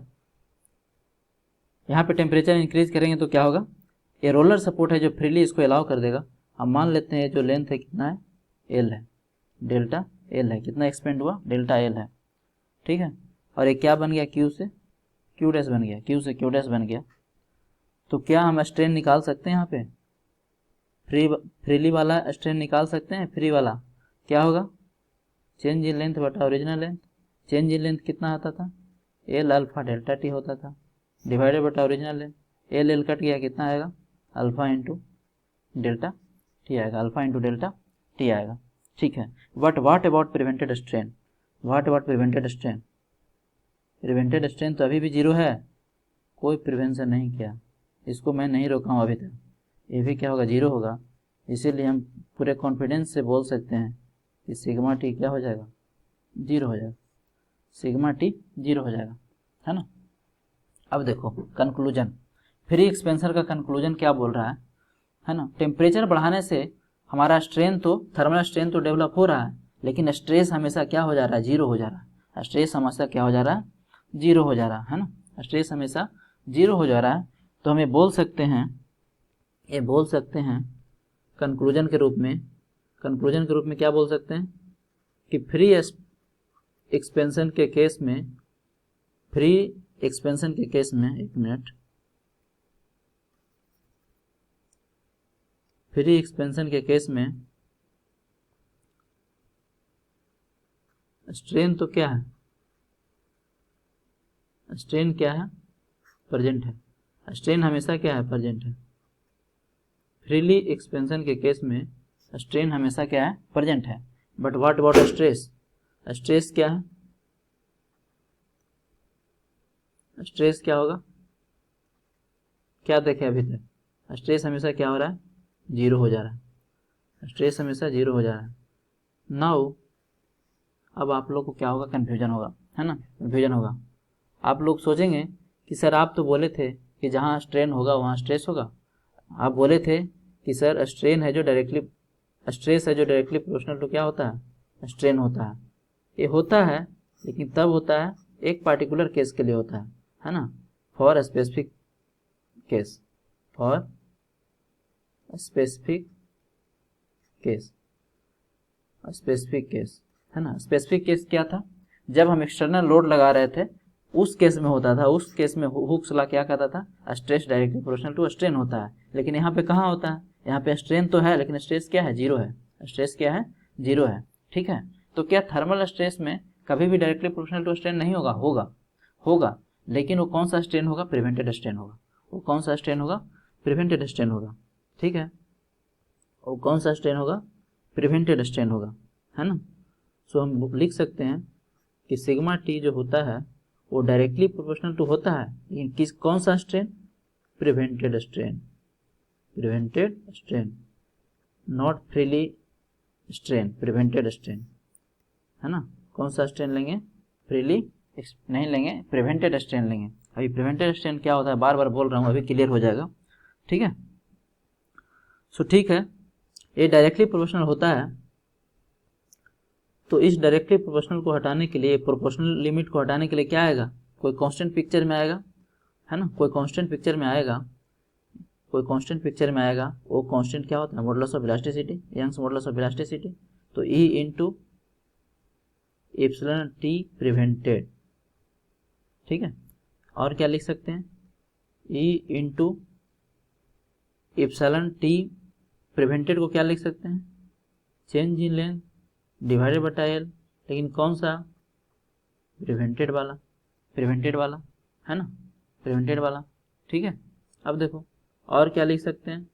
यहाँ पे टेम्परेचर इंक्रीज करेंगे तो क्या होगा, ये रोलर सपोर्ट है जो फ्रीली इसको अलाउ कर देगा। हम मान लेते हैं जो लेंथ है कितना है, एल है, डेल्टा एल है, कितना एक्सपेंड हुआ, डेल्टा एल है, ठीक है। और ये क्या बन गया, क्यू से क्यू डैश बन गया, क्यू से क्यू डैश बन गया। तो क्या हम स्ट्रेन निकाल सकते हैं, यहाँ पे फ्रीली वाला स्ट्रेन निकाल सकते हैं। फ्री वाला क्या होगा, चेंज इन लेंथ बटा original length. Change in length कितना आता था, एल अल्फा डेल्टा टी होता था, डिवाइडेड बटा original length. L L cut गया, कितना आएगा, अल्फा इंटू डेल्टा टी आएगा, अल्फा इंटू डेल्टा टी आएगा, ठीक है। But what about prevented strain, what about prevented strain, prevented strain तो अभी भी जीरो है, कोई प्रिवेंशन नहीं किया, इसको मैं नहीं रोका हूँ अभी तक, ये भी क्या होगा, जीरो होगा। इसीलिए हम पूरे कॉन्फिडेंस से बोल सकते हैं कि सिग्मा टी क्या हो जाएगा, जीरो हो जाएगा, सिग्मा टी जीरो हो जाएगा, है ना। अब देखो कंक्लूजन, फ्री एक्सपेंशन का कंक्लूजन क्या बोल रहा है ना। टेम्परेचर बढ़ाने से हमारा स्ट्रेन तो, थर्मल स्ट्रेन तो डेवलप हो रहा है, लेकिन स्ट्रेस हमेशा क्या हो जा रहा है, जीरो हो जा रहा है। स्ट्रेस हमेशा क्या हो जा रहा है, जीरो हो जा रहा है ना। स्ट्रेस हमेशा जीरो हो जा रहा है, तो हम ये बोल सकते हैं कंक्लूजन के रूप में क्या बोल सकते हैं कि फ्री एक्सपेंशन के केस में एक मिनट, फ्री एक्सपेंशन के केस में स्ट्रेन तो क्या है, स्ट्रेन क्या है, प्रेजेंट है। स्ट्रेन हमेशा क्या है, प्रेजेंट है। फ्रीली एक्सपेंशन के केस में स्ट्रेन हमेशा क्या है, प्रेजेंट है। But what about stress, stress क्या है, स्ट्रेस क्या होगा, क्या देखे अभी तक, स्ट्रेस हमेशा क्या हो रहा है, जीरो हो जा रहा है, स्ट्रेस हमेशा जीरो हो जा रहा है। नाउ अब आप लोग को क्या होगा, कन्फ्यूजन होगा, है ना, कन्फ्यूजन होगा। आप लोग सोचेंगे कि सर आप तो बोले थे कि जहाँ स्ट्रेन होगा वहाँ स्ट्रेस होगा। आप बोले थे कि सर स्ट्रेस है जो डायरेक्टली प्रोपोर्शनल टू क्या होता है, स्ट्रेन होता है। ये होता है, लेकिन तब होता है एक पार्टिकुलर केस के लिए होता है ना, फॉर स्पेसिफिक केस, है ना। स्पेसिफिक केस क्या था, जब हम एक्सटर्नल लोड लगा रहे थे उस केस में होता था, उस केस में हुक्स लॉ क्या कहता था, stress directly proportional to strain होता है। लेकिन यहाँ पे कहाँ होता है, यहाँ पे स्ट्रेन तो है लेकिन स्ट्रेस क्या है, जीरो है, स्ट्रेस क्या है, जीरो है। ठीक है, तो क्या थर्मल स्ट्रेस में कभी भी डायरेक्टली प्रोपोर्शनल टू स्ट्रेन नहीं होगा, होगा, लेकिन वो कौन सा स्ट्रेन होगा, प्रिवेंटेड स्ट्रेन होगा। वो कौन सा स्ट्रेन होगा, प्रिवेंटेड स्ट्रेन होगा। ठीक है, वो कौन सा स्ट्रेन होगा, प्रिवेंटेड स्ट्रेन होगा, है ना। सो हम लिख सकते हैं कि सिग्मा टी जो होता है वो डायरेक्टली प्रोपोर्शनल टू होता है, लेकिन किस कौन सा strain, prevented strain, not freely strain, prevented strain, है ना। कौन सा स्ट्रेन लेंगे, फ्रीली नहीं लेंगे, प्रिवेंटेड स्ट्रेन लेंगे। अभी प्रिवेंटेड स्ट्रेन क्या होता है, बार बार बोल रहा हूँ, अभी क्लियर हो जाएगा। ठीक है, सो ठीक है, ये डायरेक्टली प्रोपोर्शनल होता है। तो इस डायरेक्टली प्रोपोर्शनल को हटाने के लिए, प्रोपोर्शनल लिमिट को हटाने के लिए क्या आएगा, कोई कांस्टेंट पिक्चर में आएगा, है ना, कोई कांस्टेंट पिक्चर में आएगा, वो कांस्टेंट क्या होता है, modulus of elasticity, Young's modulus elasticity elasticity. तो E into epsilon T prevented. ठीक है, और क्या लिख सकते हैं, E into epsilon T prevented को क्या लिख सकते हैं, चेंज इन लेंथ डिवाइडेड बटा एल, लेकिन कौन सा, प्रिवेंटेड वाला, है ना, प्रिवेंटेड वाला। ठीक है, अब देखो और क्या लिख सकते हैं,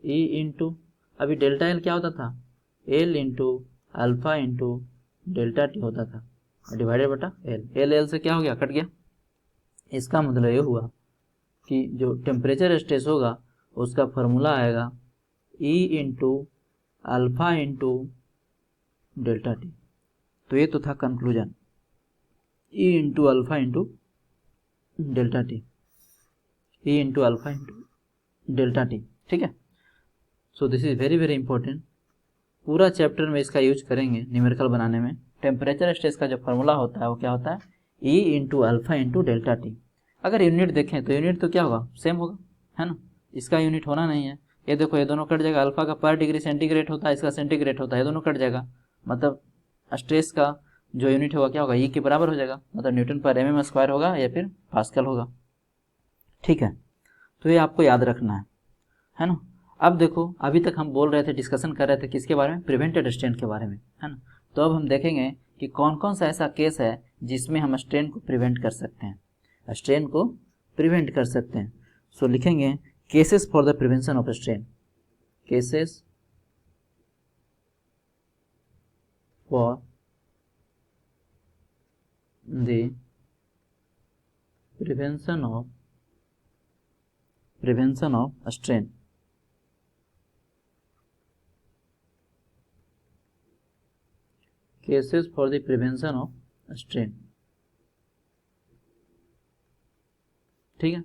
E इंटू, अभी डेल्टा एल क्या होता था, L into alpha into delta T होता था, डिवाइडेड बटा एल, एल से क्या हो गया, कट गया। इसका मतलब ये हुआ कि जो टेम्परेचर स्ट्रेस होगा उसका फॉर्मूला आएगा E into alpha into delta T. तो ये तो था conclusion, E into alpha into delta T, E into alpha into delta T. ठीक है, सो this is very very important, पूरा चैप्टर में इसका यूज करेंगे न्यूमेरिकल बनाने में। टेम्परेचर स्ट्रेस का जो फॉर्मूला होता है वो क्या होता है, E into alpha into delta T. अगर यूनिट देखें तो यूनिट तो क्या होगा, सेम होगा, है ना, इसका यूनिट होना नहीं है। ये देखो, ये दोनों कट जाएगा, अल्फा का पर डिग्री सेंटीग्रेड होता है, इसका सेंटीग्रेड होता है, ये दोनों कट जाएगा, मतलब स्ट्रेस का जो यूनिट होगा क्या होगा, E के बराबर हो जाएगा, मतलब न्यूटन पर mm स्क्वायर होगा या फिर पास्कल होगा। ठीक है, तो ये आपको याद रखना है ना। अब देखो, अभी तक हम बोल रहे थे, डिस्कशन कर रहे थे किसके बारे में, प्रिवेंटेड स्ट्रेन के बारे में, है ना। तो अब हम देखेंगे कि कौन कौन सा ऐसा केस है जिसमें हम स्ट्रेन को प्रिवेंट कर सकते हैं, सो लिखेंगे cases for the prevention of strain, cases for the prevention of strain. Cases for the prevention of strain. ठीक है,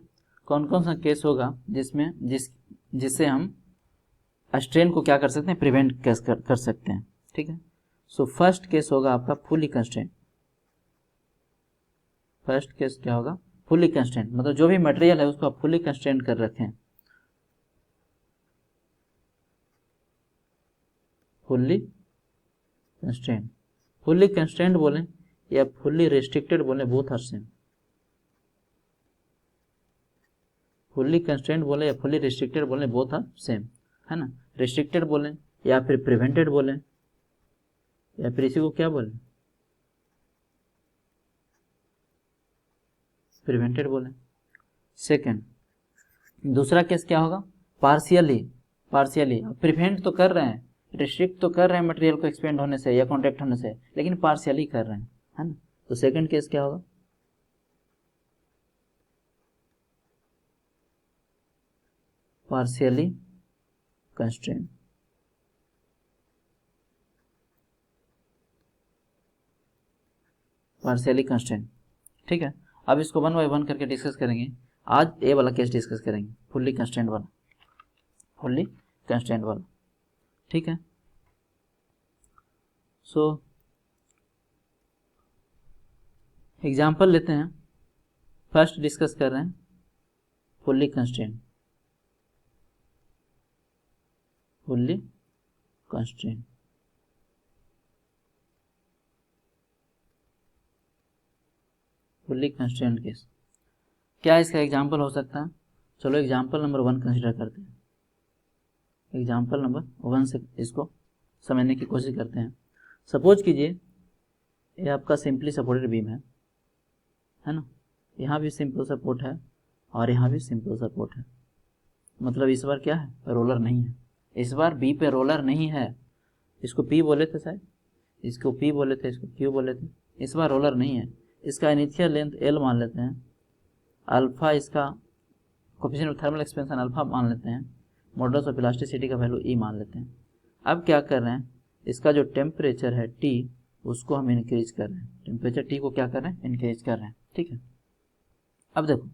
कौन कौन सा केस होगा जिससे हम स्ट्रेन को क्या कर सकते हैं, प्रिवेंट कर सकते हैं। ठीक है, सो फर्स्ट केस होगा आपका फुली कंस्ट्रेन, फर्स्ट केस क्या होगा, फुल्ली कंस्ट्रेंट मतलब जो भी मटेरियल है उसको आप फुल्ली कंस्ट्रेंट कर रखें, फुल्ली कंस्ट्रेंट। फुल्ली कंस्ट्रेंट बोलें या फुल्ली रेस्ट्रिक्टेड बोलें, both are same. Fully constraint बोले या फुल्ली रिस्ट्रिक्टेड बोलें, बोथ आर सेम, है ना। रिस्ट्रिक्टेड बोलें या फिर प्रिवेंटेड बोलें या फिर इसी को क्या बोलें, प्रिवेंटेड बोलें। सेकंड, दूसरा केस क्या होगा, पार्शियली। पार्शियली प्रिवेंट तो कर रहे हैं, रिस्ट्रिक्ट तो कर रहे हैं मटेरियल को एक्सपेंड होने से या कॉन्ट्रैक्ट होने से, लेकिन पार्शियली कर रहे हैं, है ना। तो सेकंड केस क्या होगा, पार्शियली कंस्ट्रेंट। पार्शियली कंस्ट्रेंट, ठीक है। अब इसको 1 बाय 1 करके डिस्कस करेंगे। आज ये वाला केस डिस्कस करेंगे, फुल्ली कंस्ट्रेंट वाला, फुल्ली कंस्ट्रेंट वाला, ठीक है। सो एग्जाम्पल लेते हैं। फर्स्ट डिस्कस कर रहे हैं fully constraint, fully constraint. Fully constraint case क्या इसका एग्जाम्पल हो सकता है, चलो एग्जाम्पल नंबर 1 कंसिडर करते हैं। एग्जाम्पल नंबर 1 से इसको समझने की कोशिश करते हैं। सपोज कीजिए ये आपका सिंपली सपोर्टेड बीम है ना। यहाँ भी सिंपल सपोर्ट है और यहाँ भी सिंपल सपोर्ट है, मतलब इस बार क्या है, रोलर नहीं है। इस बार बी पे रोलर नहीं है। इसको पी बोले थे शायद, इसको पी बोले थे, इसको क्यू बोले थे। इस बार रोलर नहीं है। इसका इनिशियल लेंथ एल मान लेते हैं, अल्फा इसका coefficient of thermal expansion alpha मान लेते हैं, मॉडुलस ऑफ इलास्टिसिटी का वैल्यू ई मान लेते हैं। अब क्या कर रहे हैं, इसका जो टेम्परेचर है टी उसको हम इंक्रीज कर रहे हैं। टेम्परेचर टी को क्या कर रहे हैं, इंक्रीज कर रहे हैं, ठीक है। अब देखो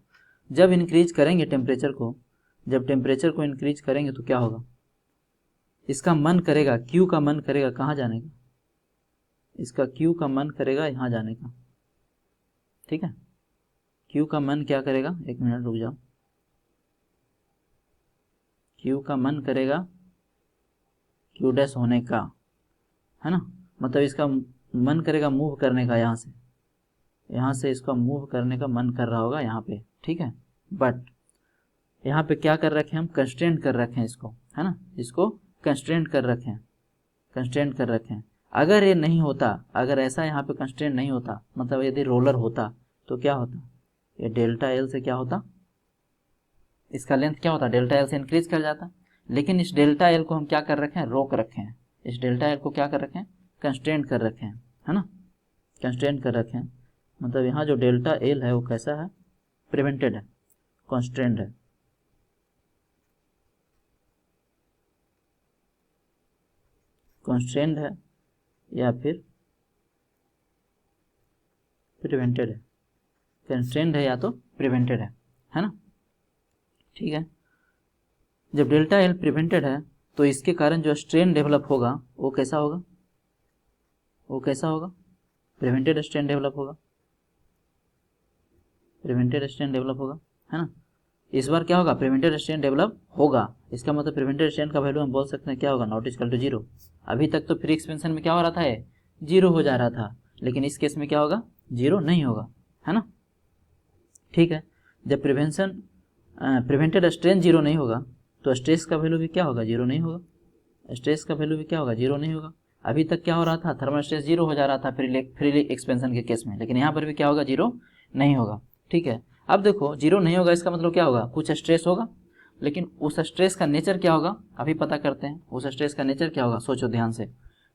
जब इंक्रीज करेंगे टेम्परेचर को, जब टेम्परेचर को इंक्रीज करेंगे तो क्या होगा, इसका मन करेगा, क्यू का मन करेगा कहाँ जाने का, इसका क्यू का मन करेगा यहाँ जाने का, ठीक है। क्यू का मन क्या करेगा, एक मिनट रुक जाओ, क्यू का मन करेगा क्यू डैश होने का, है ना। मतलब इसका मन करेगा मूव करने का, यहाँ से इसका मूव करने का मन कर रहा होगा यहाँ पे, ठीक है। बट यहाँ पे क्या कर रखे हैं हम, कंस्ट्रेंट कर रखे हैं इसको, है ना। इसको कंस्ट्रेंट कर रखे हैं, कंस्ट्रेंट कर रखे हैं। अगर ये नहीं होता, अगर ऐसा यहाँ पे कंस्ट्रेंट नहीं होता, मतलब यदि रोलर होता तो क्या होता, ये डेल्टा एल से क्या होता, इसका लेंथ क्या होता, डेल्टा एल से इंक्रीज कर जाता। लेकिन इस डेल्टा एल को हम क्या कर रखे हैं, रोक रखे हैं। इस डेल्टा एल को क्या कर रखे हैं, कंस्ट्रेंट कर रखे हैं, है ना, कंस्ट्रेंट कर रखे हैं। मतलब यहाँ जो डेल्टा एल है वो कैसा है, प्रिवेंटेड है, कॉन्स्ट्रेंट है, कॉन्स्ट्रेंट है या फिर प्रिवेंटेड है। कंस्ट्रेंट है या तो प्रिवेंटेड है ना, ठीक है। जब डेल्टा एल प्रिवेंटेड है तो इसके कारण जो स्ट्रेन डेवलप होगा वो कैसा होगा, वो कैसा होगा, प्रिवेंटेड स्ट्रेन डेवलप होगा, प्रिवेंटेड स्ट्रेन डेवलप होगा, है ना। इस बार क्या होगा, प्रिवेंटेड स्ट्रेन डेवलप होगा। इसका मतलब प्रिवेंटेड स्ट्रेन का वैल्यू हम बोल सकते हैं क्या होगा, नॉट इक्वल टू 0। अभी तक तो फ्री एक्सपेंशन में क्या हो रहा था, ये 0 हो जा रहा था, लेकिन इस केस में क्या होगा, 0 नहीं होगा, है ना, ठीक है। जब प्रिवेंटेड स्ट्रेन 0 नहीं होगा तो स्ट्रेस का वैल्यू भी क्या होगा, 0 नहीं होगा। स्ट्रेस का वैल्यू भी क्या होगा, 0 नहीं होगा। अभी तक क्या हो रहा था, थर्मल स्ट्रेस 0 हो जा रहा था फ्री एक्सपेंशन के केस में, लेकिन यहाँ पर भी क्या होगा, 0 नहीं होगा, ठीक है। अब देखो 0 नहीं होगा, इसका मतलब क्या होगा, कुछ स्ट्रेस होगा, लेकिन उस स्ट्रेस का नेचर क्या होगा अभी पता करते हैं। उस स्ट्रेस का नेचर क्या होगा, सोचो ध्यान से।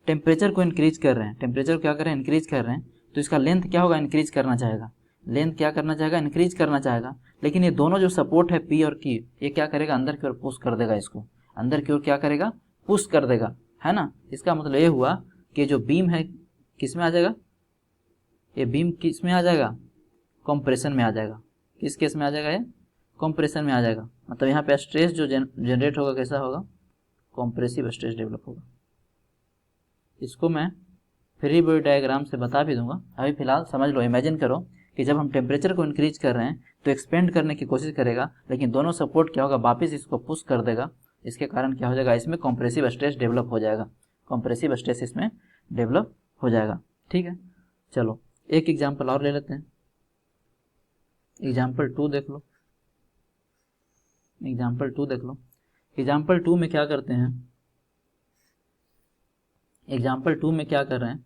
टेम्परेचर को इंक्रीज कर रहे हैं, टेम्परेचर को क्या कर रहे हैं, इंक्रीज कर रहे हैं, तो इसका लेंथ क्या होगा, इंक्रीज करना चाहेगा। लेंथ क्या करना चाहेगा, इंक्रीज करना चाहेगा। लेकिन ये दोनों जो सपोर्ट है पी और क्यू, ये क्या करेगा, अंदर की ओर पुश कर देगा, इसको अंदर की ओर क्या करेगा, पुश कर देगा, है ना। इसका मतलब ये हुआ कि जो बीम है किस में आ जाएगा, ये बीम किस में आ जाएगा, कंप्रेशन में आ जाएगा। किस केस में आ जाएगा, ये कंप्रेशन में आ जाएगा। मतलब यहाँ पे स्ट्रेस जो जनरेट होगा कैसा होगा, कॉम्प्रेसिव स्ट्रेस डेवलप होगा। इसको मैं फ्री बॉडी डायग्राम से बता भी दूंगा, अभी फिलहाल समझ लो। इमेजिन करो कि जब हम टेम्परेचर को इंक्रीज कर रहे हैं तो एक्सपेंड करने की कोशिश करेगा, लेकिन दोनों सपोर्ट क्या होगा, वापस इसको पुश कर देगा। इसके कारण क्या हो जाएगा, इसमें कॉम्प्रेसिव स्ट्रेस डेवलप हो जाएगा, कॉम्प्रेसिव स्ट्रेस इसमें डेवलप हो जाएगा। ठीक है, चलो एक एग्जाम्पल और ले लेते हैं। एग्जाम्पल 2 देख लो, एग्जाम्पल 2 देख लो। एग्जाम्पल 2 में क्या करते हैं, एग्जाम्पल 2 में क्या कर रहे हैं,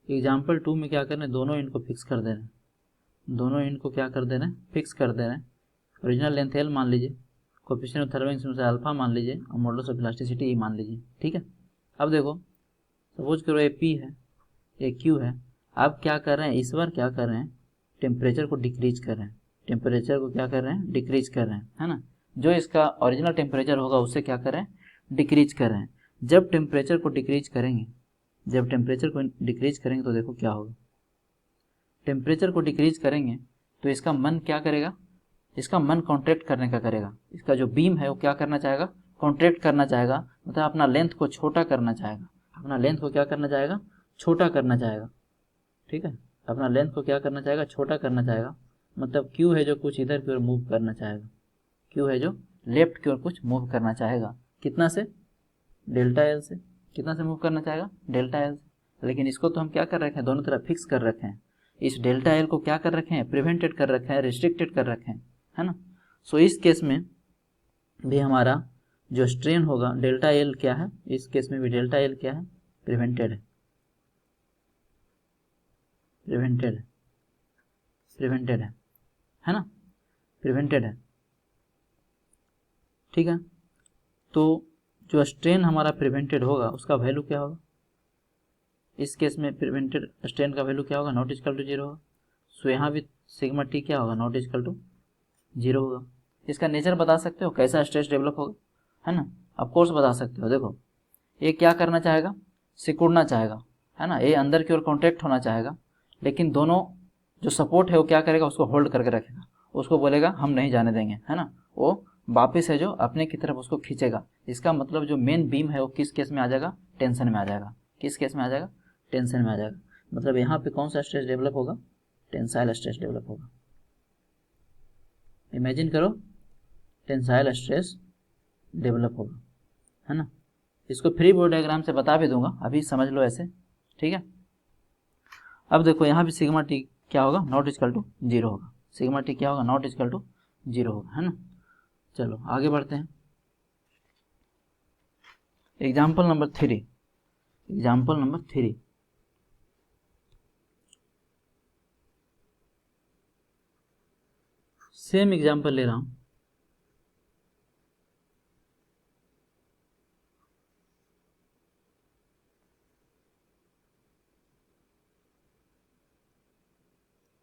एग्जाम्पल 2 में क्या कर रहे हैं, दोनों इनको फिक्स कर दे रहे हैं, दोनों इनको क्या कर दे रहे हैं, फिक्स कर दे रहे हैं। ओरिजिनल लेंथ एल मान लीजिए, coefficient of thermal expansion alpha मान लीजिए, और मॉडुलस ऑफ इलास्टिसिटी ई मान लीजिए। ठीक है, अब देखो सपोज करो ये पी है, ये क्यू है। अब क्या कर रहे हैं, इस बार क्या कर रहे हैं, टेम्परेचर को डिक्रीज कर रहे हैं, टेम्परेचर को क्या कर रहे हैं, डिक्रीज कर रहे हैं, है ना। जो इसका ओरिजिनल टेम्परेचर होगा उससे क्या कर रहे हैं, डिक्रीज कर रहे हैं। जब टेम्परेचर को डिक्रीज करेंगे, जब टेम्परेचर को डिक्रीज करेंगे तो देखो क्या होगा, टेम्परेचर को डिक्रीज करेंगे तो इसका मन क्या करेगा, इसका मन कॉन्ट्रैक्ट करने का करेगा। इसका जो बीम है वो क्या करना चाहेगा, कॉन्ट्रैक्ट करना चाहेगा, मतलब अपना लेंथ को छोटा करना चाहेगा, अपना लेंथ को क्या करना चाहेगा, छोटा करना चाहेगा। ठीक है, अपना लेंथ को क्या करना चाहेगा, छोटा करना चाहेगा। मतलब क्यू है जो कुछ इधर की ओर मूव करना चाहेगा, क्यू है जो लेफ्ट की ओर कुछ मूव करना चाहेगा। कितना से, डेल्टा एल से। कितना से मूव करना चाहेगा, डेल्टा एल से। लेकिन इसको तो हम क्या कर रखे हैं, दोनों तरफ फिक्स कर रखे हैं। इस डेल्टा एल को क्या कर रखे हैं, प्रिवेंटेड कर रखे हैं, रिस्ट्रिक्टेड कर रखे हैं, है ना। सो इस केस में भी हमारा जो स्ट्रेन होगा डेल्टा एल क्या है, इस केस में भी डेल्टा एल क्या है, प्रिवेंटेड है, प्रिवेंटेड है, प्रिवेंटेड है ना, प्रिवेंटेड है। ठीक है, तो जो स्ट्रेन हमारा प्रिवेंटेड होगा उसका वैल्यू क्या होगा, इस केस में प्रिवेंटेड स्ट्रेन का वैल्यू क्या होगा, नॉट इक्वल टू 0 होगा। सो यहाँ भी सिग्मा टी क्या होगा, नॉट इक्वल टू 0 होगा। इसका नेचर बता सकते हो, कैसा स्ट्रेस डेवलप होगा, है ना। ऑफ कोर्स बता सकते हो। देखो ये क्या करना चाहेगा, सिकुड़ना चाहेगा, है ना, ये अंदर की ओर कॉन्ट्रैक्ट होना चाहेगा, लेकिन दोनों जो सपोर्ट है वो क्या करेगा, उसको होल्ड करके रखेगा, उसको बोलेगा हम नहीं जाने देंगे, है ना। वो वापिस है जो अपने की तरफ उसको खींचेगा। इसका मतलब जो मेन बीम है वो किस केस में आ जाएगा, टेंशन में आ जाएगा। किस केस में आ जाएगा, टेंशन में आ जाएगा। मतलब यहाँ पे कौन सा स्ट्रेस डेवलप होगा, टेंसाइल स्ट्रेस डेवलप होगा। इमेजिन करो, टेंसाइल स्ट्रेस डेवलप होगा, है ना। इसको फ्री बॉडी डायग्राम से बता भी दूंगा, अभी समझ लो ऐसे। ठीक है, अब देखो यहाँ भी सिग्मा टी क्या होगा, नॉट इक्वल टू 0 होगा। सिग्मा टी क्या होगा, नॉट इक्वल टू 0 होगा, है ना। चलो आगे बढ़ते हैं। Example number 3, example number 3। Same example ले रहा हूं।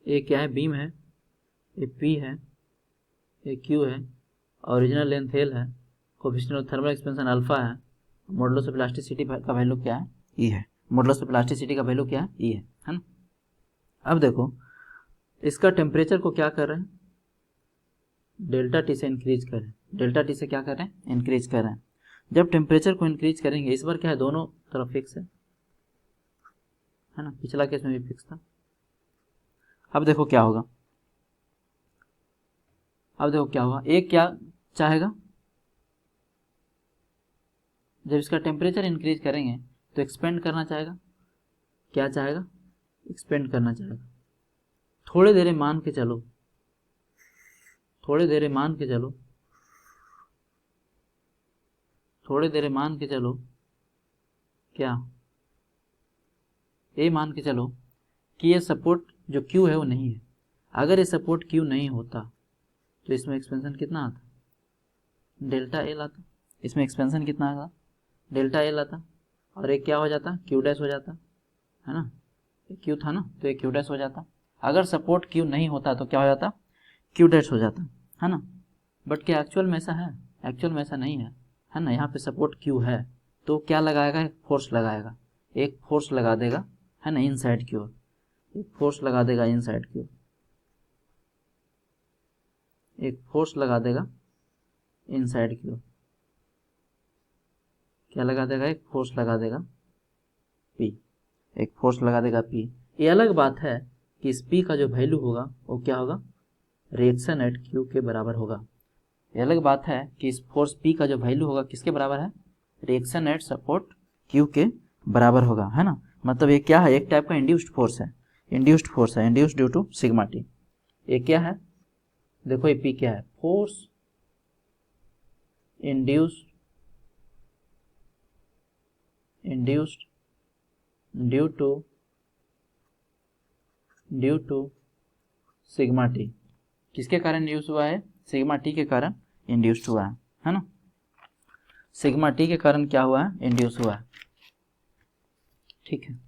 ये क्या है, बीम है, ये पी है, ये क्यू है, ओरिजिनल लेंथ एल है, coefficient of thermal expansion alpha है, मॉडुलस ऑफ इलास्टिसिटी का वैल्यू क्या है, ई है। मॉडुलस ऑफ इलास्टिसिटी का वैल्यू क्या है, ई है ना। अब देखो इसका टेम्परेचर को क्या कर रहे हैं, डेल्टा टी से इंक्रीज कर रहे हैं, डेल्टा टी से क्या कर रहे हैं, इंक्रीज कर रहे हैं। जब टेम्परेचर को इंक्रीज करेंगे, इस बार क्या है, दोनों तरफ फिक्स है ना, पिछला केस में भी फिक्स था। अब देखो क्या होगा, अब देखो क्या होगा, एक क्या चाहेगा, जब इसका टेम्परेचर इंक्रीज करेंगे तो एक्सपेंड करना चाहेगा, क्या चाहेगा, एक्सपेंड करना चाहेगा। थोड़े देर मान के चलो, थोड़े देर मान के चलो, थोड़े देर मान के चलो, क्या ये मान के चलो कि ये सपोर्ट जो क्यू है वो नहीं है। अगर ये सपोर्ट क्यू नहीं होता तो इसमें एक्सपेंशन कितना आता, डेल्टा एल आता। इसमें एक्सपेंशन कितना आता, डेल्टा एल आता, और एक क्या हो जाता, क्यू डैश हो जाता, है ना। एक क्यू था ना, तो एक क्यू डैश हो जाता। अगर सपोर्ट क्यू नहीं होता तो क्या हो जाता, क्यू डैश हो जाता, है ना। बट क्या एक्चुअल में ऐसा है, एक्चुअल में ऐसा नहीं है ना। यहाँ पे सपोर्ट क्यू है तो क्या लगाएगा, एक फोर्स लगाएगा, एक फोर्स लगा देगा, है ना, इनसाइड की ओर, एक फोर्स लगा देगा इनसाइड की ओर, एक फोर्स लगा देगा इनसाइड की ओर। क्या लगा देगा, एक फोर्स लगा देगा P, एक फोर्स लगा देगा P। ये अलग बात है कि इस P का जो वैल्यू होगा वो क्या होगा, रिएक्शन एट Q के बराबर होगा। ये अलग बात है कि इस फोर्स P का जो वैल्यू होगा किसके बराबर है, रिएक्शन एट सपोर्ट Q के बराबर होगा, है ना। मतलब ये क्या है, एक टाइप का इंड्यूस्ड फोर्स है, induced due to sigma T. ये क्या है, देखो ये P क्या है, force induced due to sigma T. किसके कारण इंड्यूस हुआ है, सिग्मा टी के कारण इंड्यूस्ड हुआ है ना। सिग्मा टी के कारण क्या हुआ है, इंड्यूस हुआ है, ठीक है,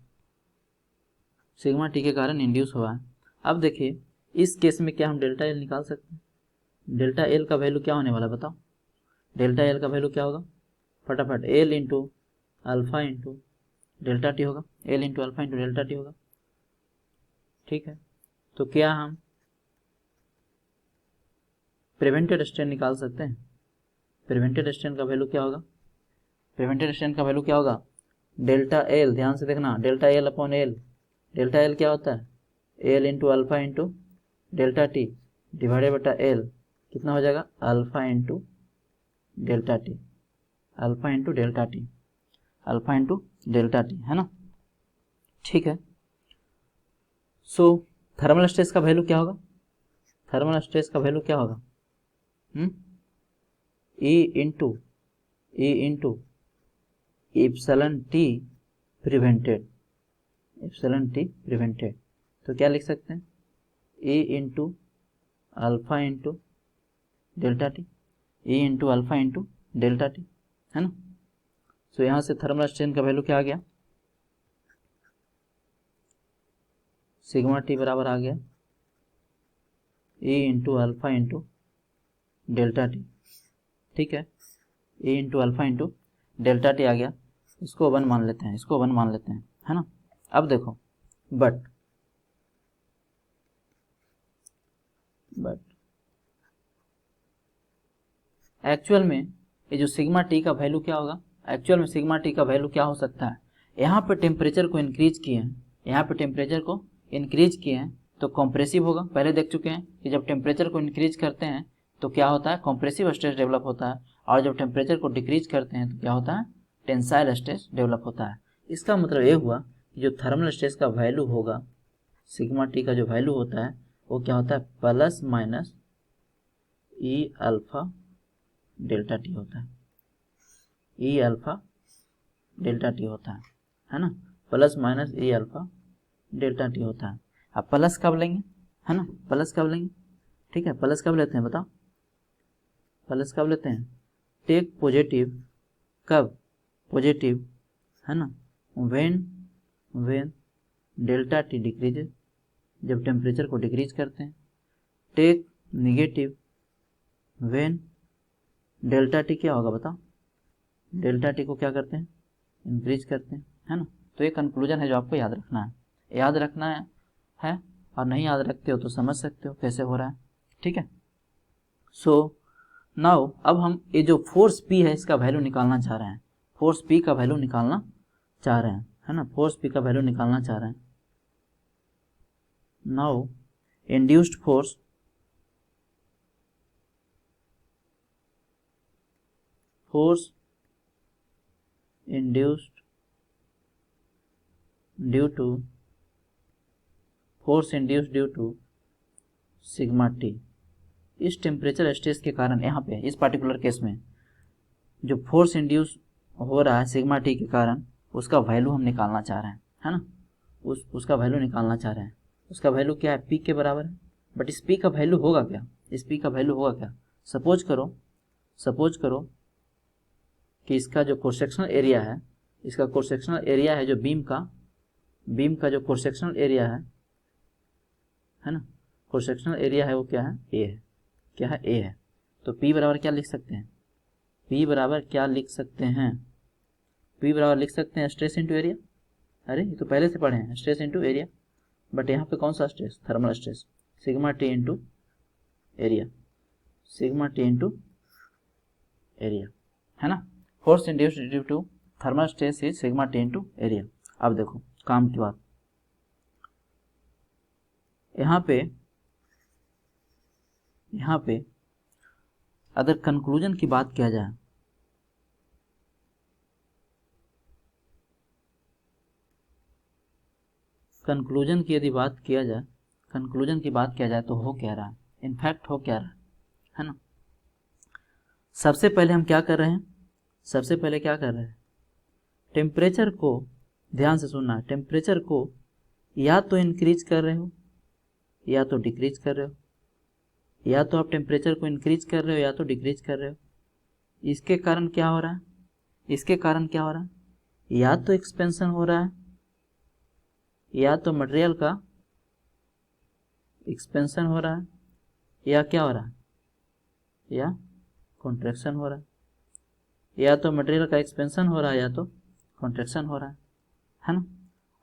सिग्मा टी के कारण इंड्यूस हुआ है। अब देखिए इस केस में क्या हम डेल्टा एल निकाल सकते हैं, डेल्टा एल का वैल्यू क्या होने वाला बताओ, डेल्टा एल का वैल्यू क्या होगा, फटाफट L into alpha into delta T होगा, L into alpha into delta T होगा, ठीक है। तो क्या हम प्रिवेंटेड स्ट्रेन निकाल सकते हैं, प्रिवेंटेड स्ट्रेन का वैल्यू क्या होगा, प्रिवेंटेड स्ट्रेन का वैल्यू क्या होगा, डेल्टा एल, ध्यान से देखना, delta L upon L, delta L क्या होता है, L into alpha into delta T divided बटा एल, कितना हो जाएगा, alpha into delta T, alpha into delta T, alpha into delta T, है ना, ठीक है। सो थर्मल स्ट्रेस का वैल्यू क्या होगा, थर्मल स्ट्रेस का वैल्यू क्या होगा, E into epsilon T prevented, epsilon T prevented. तो क्या लिख सकते हैं, ए into alpha into delta T, A into alpha into delta T, है ना। सो यहाँ से थर्मल स्ट्रेन का वैल्यू क्या आ गया, सिग्मा टी बराबर आ गया A into alpha into delta T, ठीक है, A into alpha into delta T आ गया, इसको 1 मान लेते हैं, इसको 1 मान लेते हैं, है ना। अब देखो बट एक्चुअल में ये जो सिग्मा टी का वैल्यू क्या होगा, एक्चुअल में सिग्मा टी का वैल्यू क्या हो सकता है, यहाँ पे टेम्परेचर को इंक्रीज किए हैं, यहाँ पे टेम्परेचर को इंक्रीज किए हैं तो कॉम्प्रेसिव होगा, पहले देख चुके हैं कि जब टेम्परेचर को इंक्रीज करते हैं तो क्या होता है, कॉम्प्रेसिव स्ट्रेस डेवलप होता है, और जब टेम्परेचर को डिक्रीज करते हैं तो क्या होता है, टेंसाइल स्ट्रेस डेवलप होता है। इसका मतलब ये हुआ कि जो थर्मल स्ट्रेस का वैल्यू होगा, सिग्मा टी का जो वैल्यू होता है वो क्या होता है, प्लस माइनस ई अल्फा डेल्टा टी होता है, ई अल्फा डेल्टा टी होता है ना, प्लस माइनस ई अल्फा डेल्टा टी होता है। अब प्लस कब लेंगे, है ना, प्लस कब लेंगे, ठीक है, प्लस कब लेते हैं बताओ, प्लस कब लेते हैं, टेक पॉजिटिव, कब, पॉजिटिव, है ना, व्हेन डेल्टा टी डिक्रीजेज, जब टेम्परेचर को डिक्रीज करते हैं, take negative when delta T क्या होगा बताओ, डेल्टा टी को क्या करते हैं, इंक्रीज करते हैं, है ना। तो ये कंक्लूजन है जो आपको याद रखना है, याद रखना है और नहीं याद रखते हो तो समझ सकते हो कैसे हो रहा है, ठीक है। सो नाउ अब हम ये जो फोर्स P है इसका वैल्यू निकालना चाह रहे हैं, फोर्स P का वैल्यू निकालना चाह रहे हैं, है ना, फोर्स P का वैल्यू निकालना चाह रहे हैं। Now induced force induced due to sigma T, इस टेम्परेचर स्ट्रेस के कारण यहाँ पे इस पार्टिकुलर केस में जो फोर्स इंड्यूस हो रहा है सिग्मा टी के कारण, उसका वैल्यू हम निकालना चाह रहे हैं, है ना, उसका वैल्यू निकालना चाह रहे हैं। उसका वैल्यू क्या है, पी के बराबर है, बट इस पी का वैल्यू होगा क्या, इस पी का वैल्यू होगा क्या, सपोज करो कि इसका जो क्रॉस सेक्शनल एरिया है, इसका क्रॉस सेक्शनल एरिया है जो बीम का जो क्रॉस सेक्शनल एरिया है ना, क्रॉस सेक्शनल एरिया है वो क्या है, ए है, क्या है, ए है। तो P बराबर क्या लिख सकते हैं, P बराबर क्या लिख सकते हैं, P बराबर लिख सकते हैं स्ट्रेस इंटू एरिया, अरे ये तो पहले से पढ़े हैं, स्ट्रेस इंटू एरिया, बट यहाँ पे कौन सा stress, thermal stress, sigma T into area, sigma T into area, है ना। Force induced due to thermal stress is sigma T into area. अब देखो काम की बात, यहाँ पे अगर कंक्लूजन की बात किया जाए, कंक्लूजन की यदि बात किया जाए, कंक्लूजन की बात किया जाए तो हो क्या रहा है, इनफैक्ट हो क्या रहा है ना। सबसे पहले हम क्या कर रहे हैं, सबसे पहले क्या कर रहे हैं, टेम्परेचर को, ध्यान से सुनना, टेम्परेचर को या तो इंक्रीज कर रहे हो या तो डिक्रीज कर रहे हो, या तो आप टेम्परेचर को इंक्रीज कर रहे हो या तो डिक्रीज कर रहे हो। इसके कारण क्या हो रहा है, इसके कारण क्या हो रहा है, या तो एक्सपेंशन हो रहा है, या तो मटेरियल का एक्सपेंशन हो रहा है, या क्या हो रहा है, या कॉन्ट्रैक्शन हो रहा है। या तो मटेरियल का एक्सपेंशन हो रहा है या तो कॉन्ट्रैक्शन हो रहा है ना।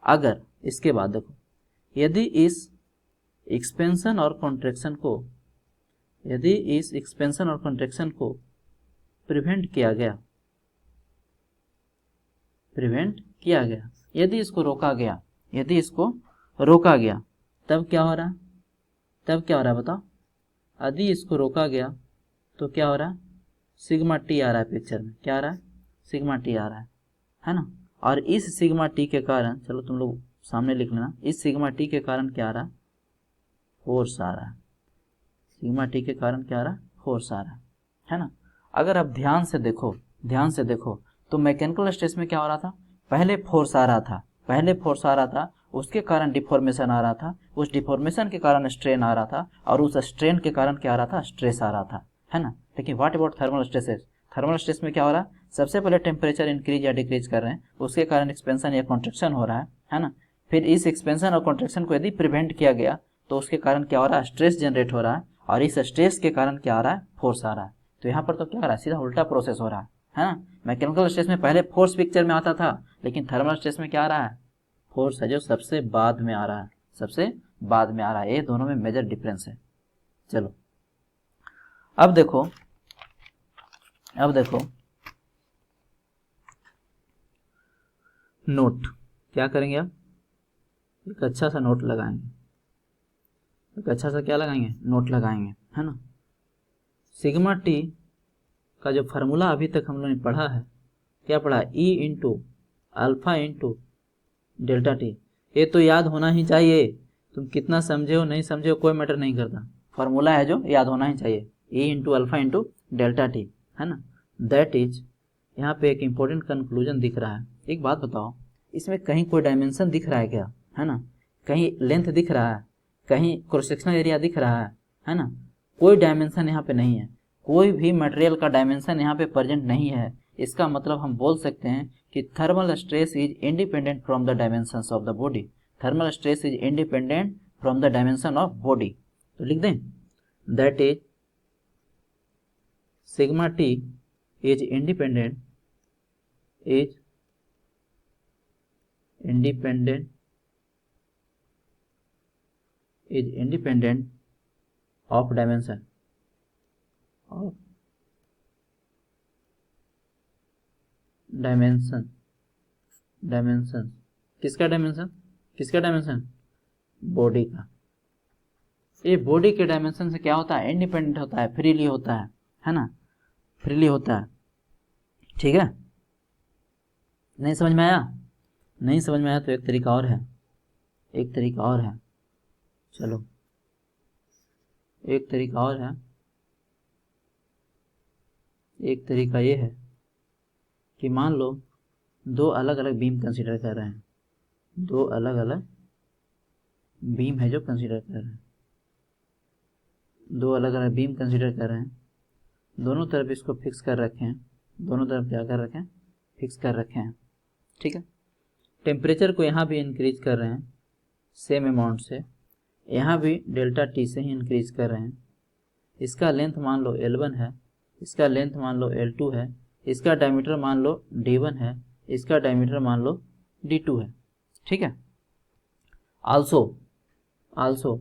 अगर इसके बाद देखो, यदि इस एक्सपेंशन और कॉन्ट्रैक्शन को, यदि इस एक्सपेंशन और कॉन्ट्रैक्शन को प्रिवेंट किया गया, प्रिवेंट किया गया, यदि इसको रोका गया, यदि इसको रोका गया, तब क्या हो रहा है, तब क्या हो रहा है बताओ, यदि इसको रोका गया तो क्या हो रहा है, सिग्मा टी आ रहा है पिक्चर में, क्या आ रहा है, सिग्मा टी आ रहा है ना। और इस सिग्मा टी के कारण, चलो तुम लोग सामने लिख लेना, इस सिग्मा टी के कारण क्या आ रहा है, फोर्स आ रहा है, सिग्मा टी के कारण क्या आ रहा है, फोर्स आ रहा है ना। अगर आप ध्यान से देखो, ध्यान से देखो तो मैकेनिकल स्ट्रेस में क्या हो रहा था, पहले फोर्स आ रहा था, पहले फोर्स आ रहा था, उसके कारण डिफॉर्मेशन आ रहा था, उस डिफॉर्मेशन के कारण स्ट्रेन आ रहा था, और उस स्ट्रेन के कारण क्या आ रहा था, स्ट्रेस आ रहा था, है ना। लेकिन what about thermal stresses, thermal stress में क्या हो रहा है, सबसे पहले टेम्परेचर इंक्रीज या डिक्रीज कर रहे हैं, उसके कारण एक्सपेंशन या कॉन्ट्रैक्शन हो रहा है ना। फिर इस एक्सपेंशन और कॉन्ट्रैक्शन को यदि प्रिवेंट किया गया तो उसके कारण क्या हो रहा है, स्ट्रेस जनरेट हो रहा है, और इस स्ट्रेस के कारण क्या आ रहा है, फोर्स आ रहा है। तो यहाँ पर तो क्या हो रहा है, सीधा उल्टा प्रोसेस हो रहा है ना। मैकेनिकल स्ट्रेस में पहले फोर्स पिक्चर में आता था, लेकिन थर्मल स्ट्रेस में क्या आ रहा है, फोर्स है जो सबसे बाद में आ रहा है, सबसे बाद में आ रहा है। ये दोनों में मेजर डिफरेंस है। चलो अब देखो, अब देखो नोट क्या करेंगे, अब एक अच्छा सा नोट लगाएंगे, एक अच्छा सा क्या लगाएंगे, नोट लगाएंगे, है ना। सिग्मा टी का जो फार्मूला अभी तक हम लोगों ने पढ़ा है, क्या पढ़ा, E into alpha into delta T. ये तो याद होना ही चाहिए, तुम कितना समझे हो नहीं समझे हो कोई मैटर नहीं करता, फार्मूला है जो याद होना ही चाहिए, E into alpha into delta T, है ना। दैट इज, यहाँ पे एक इम्पोर्टेंट कंक्लूजन दिख रहा है। एक बात बताओ, इसमें कहीं कोई डायमेंशन दिख रहा है क्या, है ना, कहीं लेंथ दिख रहा है, कहीं क्रॉस सेक्शनल एरिया दिख रहा है ना। कोई डायमेंशन यहाँ पे नहीं है, कोई भी मटेरियल का डायमेंशन यहाँ पे प्रेजेंट नहीं है। इसका मतलब हम बोल सकते हैं कि thermal stress is independent from the dimensions of the body, thermal stress is independent from the dimension of body. तो लिख दें, that is sigma T is independent, is independent, is independent of dimension, of dimension, dimension, किसका dimension, किसका dimension, body का। ये body के dimension से क्या होता है, इंडिपेंडेंट होता है, फ्रीली होता है ना, फ्रीली होता है। ठीक है, नहीं समझ में आया, नहीं समझ में आया तो एक तरीका और है, एक तरीका और है, चलो एक तरीका और है। एक तरीका ये है कि मान लो दो अलग अलग बीम कंसीडर कर रहे हैं, दो अलग अलग बीम है जो कंसीडर कर रहे हैं, दो अलग अलग बीम कंसीडर कर रहे हैं, दोनों तरफ इसको फिक्स कर रखे हैं, दोनों तरफ क्या कर रखे हैं, फिक्स कर रखे हैं। ठीक है, टेम्परेचर को यहाँ भी इंक्रीज कर रहे हैं सेम अमाउंट से, यहाँ भी डेल्टा टी से ही इंक्रीज कर रहे हैं। इसका लेंथ मान लो L1 है, इसका लेंथ मान लो L2 है, इसका डायमीटर मान लो D1 है, इसका डायमीटर मान लो D2 है। ठीक है, आल्सो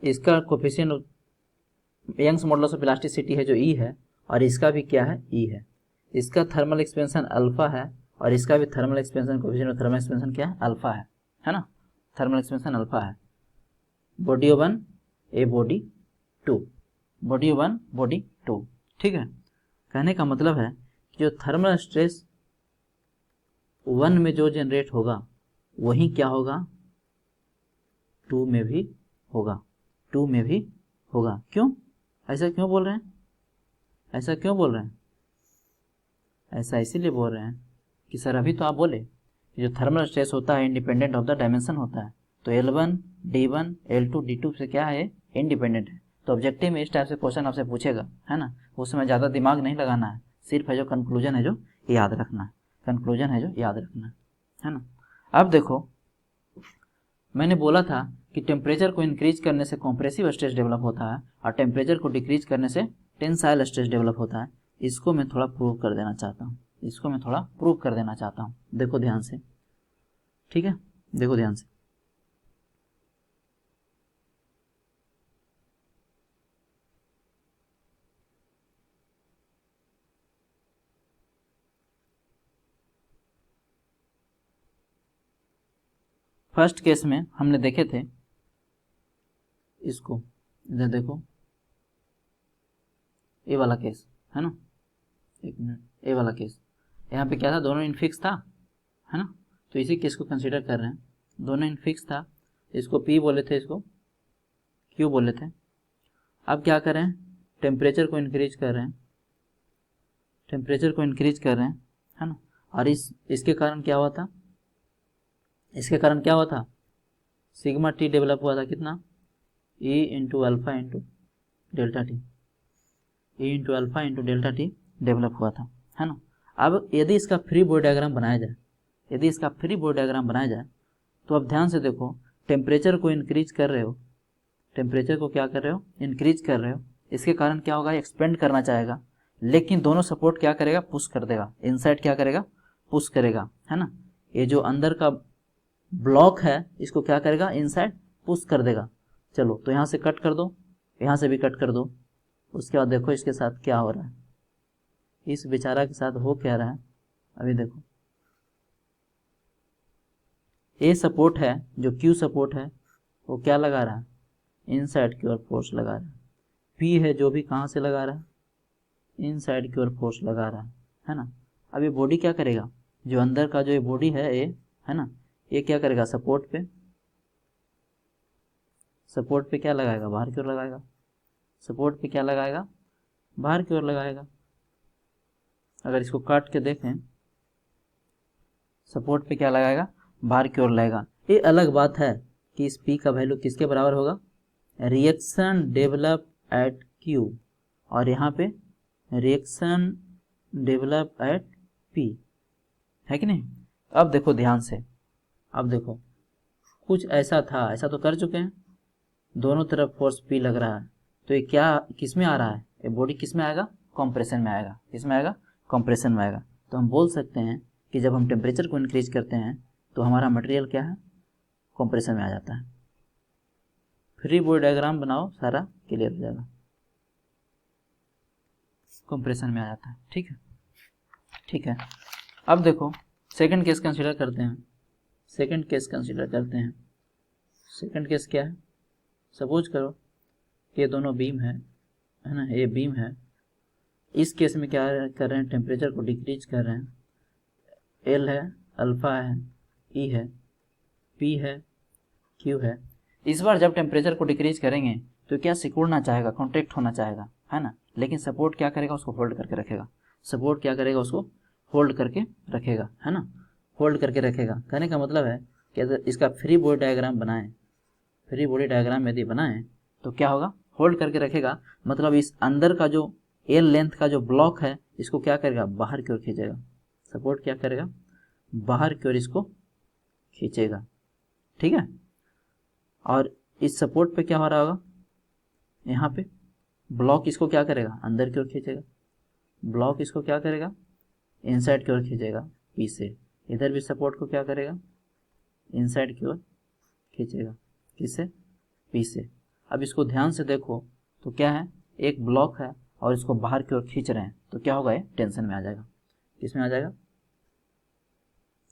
इसका coefficient Young's modulus of elasticity है जो E है, और इसका भी क्या है, E है। इसका थर्मल एक्सपेंशन अल्फा है और इसका भी thermal expansion coefficient thermal expansion क्या है, अल्फा है ना, थर्मल एक्सपेंशन अल्फा है। Body 1 a body 2, body 1 body 2, ठीक है। कहने का मतलब है कि जो थर्मल स्ट्रेस 1 में जो जनरेट होगा वही क्या होगा, 2 में भी होगा, 2 में भी होगा। क्यों, ऐसा क्यों बोल रहे हैं, ऐसा क्यों बोल रहे हैं? ऐसा इसीलिए बोल रहे हैं कि सर अभी तो आप बोले कि जो थर्मल स्ट्रेस होता है इंडिपेंडेंट ऑफ द डायमेंशन होता है, तो L1 D1 L2 D2 से क्या है, इंडिपेंडेंट है। तो ऑब्जेक्टिव में इस टाइप से क्वेश्चन आपसे पूछेगा, है ना, उस समय ज़्यादा दिमाग नहीं लगाना है, सिर्फ है जो कंक्लूजन है जो याद रखना है, कंक्लूजन है जो याद रखना है ना। अब देखो मैंने बोला था कि टेम्परेचर को इंक्रीज करने से कॉम्प्रेसिव स्ट्रेस डेवलप होता है और टेम्परेचर को डिक्रीज करने से टेंसाइल स्ट्रेस डेवलप होता है। इसको मैं थोड़ा प्रूव कर देना चाहता हूँ, इसको मैं थोड़ा प्रूव कर देना चाहता हूँ। देखो ध्यान से, ठीक है, देखो ध्यान से। फर्स्ट केस में हमने देखे थे इसको, इधर देखो ए वाला केस है ना, एक मिनट, ए वाला केस यहाँ पे क्या था, दोनों इनफिक्स था, है ना, तो इसी केस को कंसीडर कर रहे हैं। दोनों इनफिक्स था, इसको P बोले थे, इसको Q बोले थे। अब क्या करें, टेम्परेचर को इंक्रीज कर रहे हैं, टेम्परेचर को इंक्रीज कर रहे हैं, है ना, और इसके कारण क्या हुआ था, इसके कारण क्या हुआ था, सिग्मा T डेवलप हुआ था, कितना, E into alpha into delta T, E into alpha into delta T develop हुआ था, है ना। अब यदि इसका फ्री बॉडी डायग्राम बनाया जाए, यदि इसका फ्री बॉडी डायग्राम बनाया जाए तो अब ध्यान से देखो, टेम्परेचर को इंक्रीज कर रहे हो, टेम्परेचर को क्या कर रहे हो, इंक्रीज कर रहे हो, इसके कारण क्या होगा, एक्सपेंड करना चाहेगा, लेकिन दोनों सपोर्ट क्या करेगा, पुश कर देगा, इनसाइड क्या करेगा, पुश करेगा, है ना। ये जो अंदर का ब्लॉक है इसको क्या करेगा, इनसाइड पुश कर देगा। चलो तो यहाँ से कट कर दो, यहाँ से भी कट कर दो। उसके बाद देखो इसके साथ क्या हो रहा है, इस बेचारा के साथ हो क्या रहा है, अभी देखो ए सपोर्ट है, जो क्यू सपोर्ट है वो क्या लगा रहा है, इनसाइड की ओर फोर्स लगा रहा है। पी है जो भी कहाँ से लगा रहा है, इनसाइड की ओर फोर्स लगा रहा है ना। अब ये बॉडी क्या करेगा, जो अंदर का जो ये बॉडी है ए, है ना, ये क्या करेगा, सपोर्ट पे, सपोर्ट पे क्या लगाएगा, बाहर की ओर लगाएगा, सपोर्ट पे क्या लगाएगा, बाहर की ओर लगाएगा। अगर इसको काट के देखें, सपोर्ट पे क्या लगाएगा, बाहर की ओर लगाएगा। ये अलग बात है कि इस P का वैल्यू किसके बराबर होगा, रिएक्शन डेवलप एट Q, और यहाँ पे रिएक्शन डेवलप एट P, है कि नहीं। अब देखो ध्यान से, अब देखो कुछ ऐसा था, ऐसा तो कर चुके हैं, दोनों तरफ फोर्स P लग रहा है, तो ये क्या किस में आ रहा है, ये बॉडी किस में आएगा, कंप्रेशन में आएगा, किस में आएगा, कंप्रेशन में आएगा। तो हम बोल सकते हैं कि जब हम टेम्परेचर को इंक्रीज करते हैं तो हमारा मटेरियल क्या है, कंप्रेशन में आ जाता है। फ्री बॉडी डायग्राम बनाओ, सारा क्लियर हो जाएगा, कंप्रेशन में आ जाता है, ठीक है, ठीक है। अब देखो सेकंड केस कंसीडर करते हैं, सेकंड केस कंसीडर करते हैं। सेकंड केस क्या है, सपोज करो कि ये दोनों बीम है ना, ये बीम है। इस केस में क्या कर रहे हैं, टेम्परेचर को डिक्रीज कर रहे हैं। एल है, अल्फा है, ई है, पी है, क्यू है। इस बार जब टेम्परेचर को डिक्रीज करेंगे तो क्या सिकुड़ना चाहेगा, कॉन्ट्रैक्ट होना चाहेगा, है ना, लेकिन सपोर्ट क्या करेगा, उसको होल्ड करके रखेगा। सपोर्ट क्या करेगा, उसको होल्ड करके रखेगा, है ना, होल्ड करके रखेगा। कहने का मतलब है कि अगर इसका फ्री बॉडी डायग्राम बनाएं, फ्री बॉडी डायग्राम यदि बनाएं तो क्या होगा, होल्ड करके रखेगा, मतलब इस अंदर का जो एल लेंथ का जो ब्लॉक है इसको क्या करेगा, बाहर की ओर खींचेगा। सपोर्ट क्या करेगा, बाहर की ओर इसको खींचेगा, ठीक है। और इस सपोर्ट पे क्या हो रहा होगा, यहाँ पे ब्लॉक इसको क्या करेगा, अंदर की ओर खींचेगा, ब्लॉक इसको क्या करेगा, इनसाइड की ओर खींचेगा पी से। इधर भी सपोर्ट को क्या करेगा, इनसाइड की ओर खींचेगा, किससे, पी से। अब इसको ध्यान से देखो तो क्या है, एक ब्लॉक है और इसको बाहर की ओर खींच रहे हैं, तो क्या होगा, ये टेंशन में आ जाएगा। किस में आ जाएगा,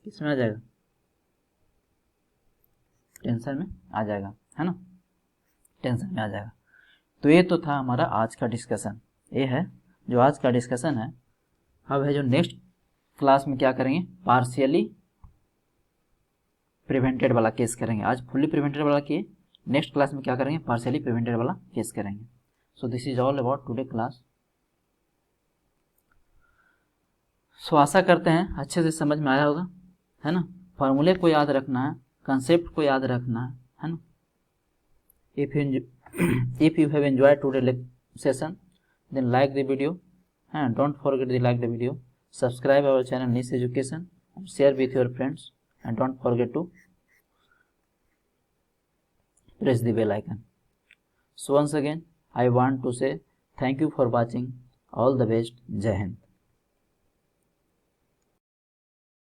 किस में आ जाएगा, टेंशन में आ जाएगा, है ना, टेंशन में आ जाएगा। तो ये तो था हमारा आज का डिस्कशन, ये है जो आज का डिस्कशन है। अब है जो नेक्स्ट क्लास में क्या करेंगे, पार्शियली प्रिवेंटेड वाला केस करेंगे। आज फुल्ली प्रिवेंटेड वाला किए, नेक्स्ट क्लास में क्या करेंगे, पार्शियली प्रिवेंटेड वाला केस करेंगे। So this is all about today class. So आशा करते हैं अच्छे से समझ में आया होगा, है ना। फॉर्मूले को याद रखना है, कंसेप्ट को याद रखना है ना। if you have enjoyed today's session, then like the video and don't forget to like the video, subscribe our channel Niche Education and share with your friends, and don't forget to press the bell icon. So once again I want to say thank you for watching. All the best. Jai Hind.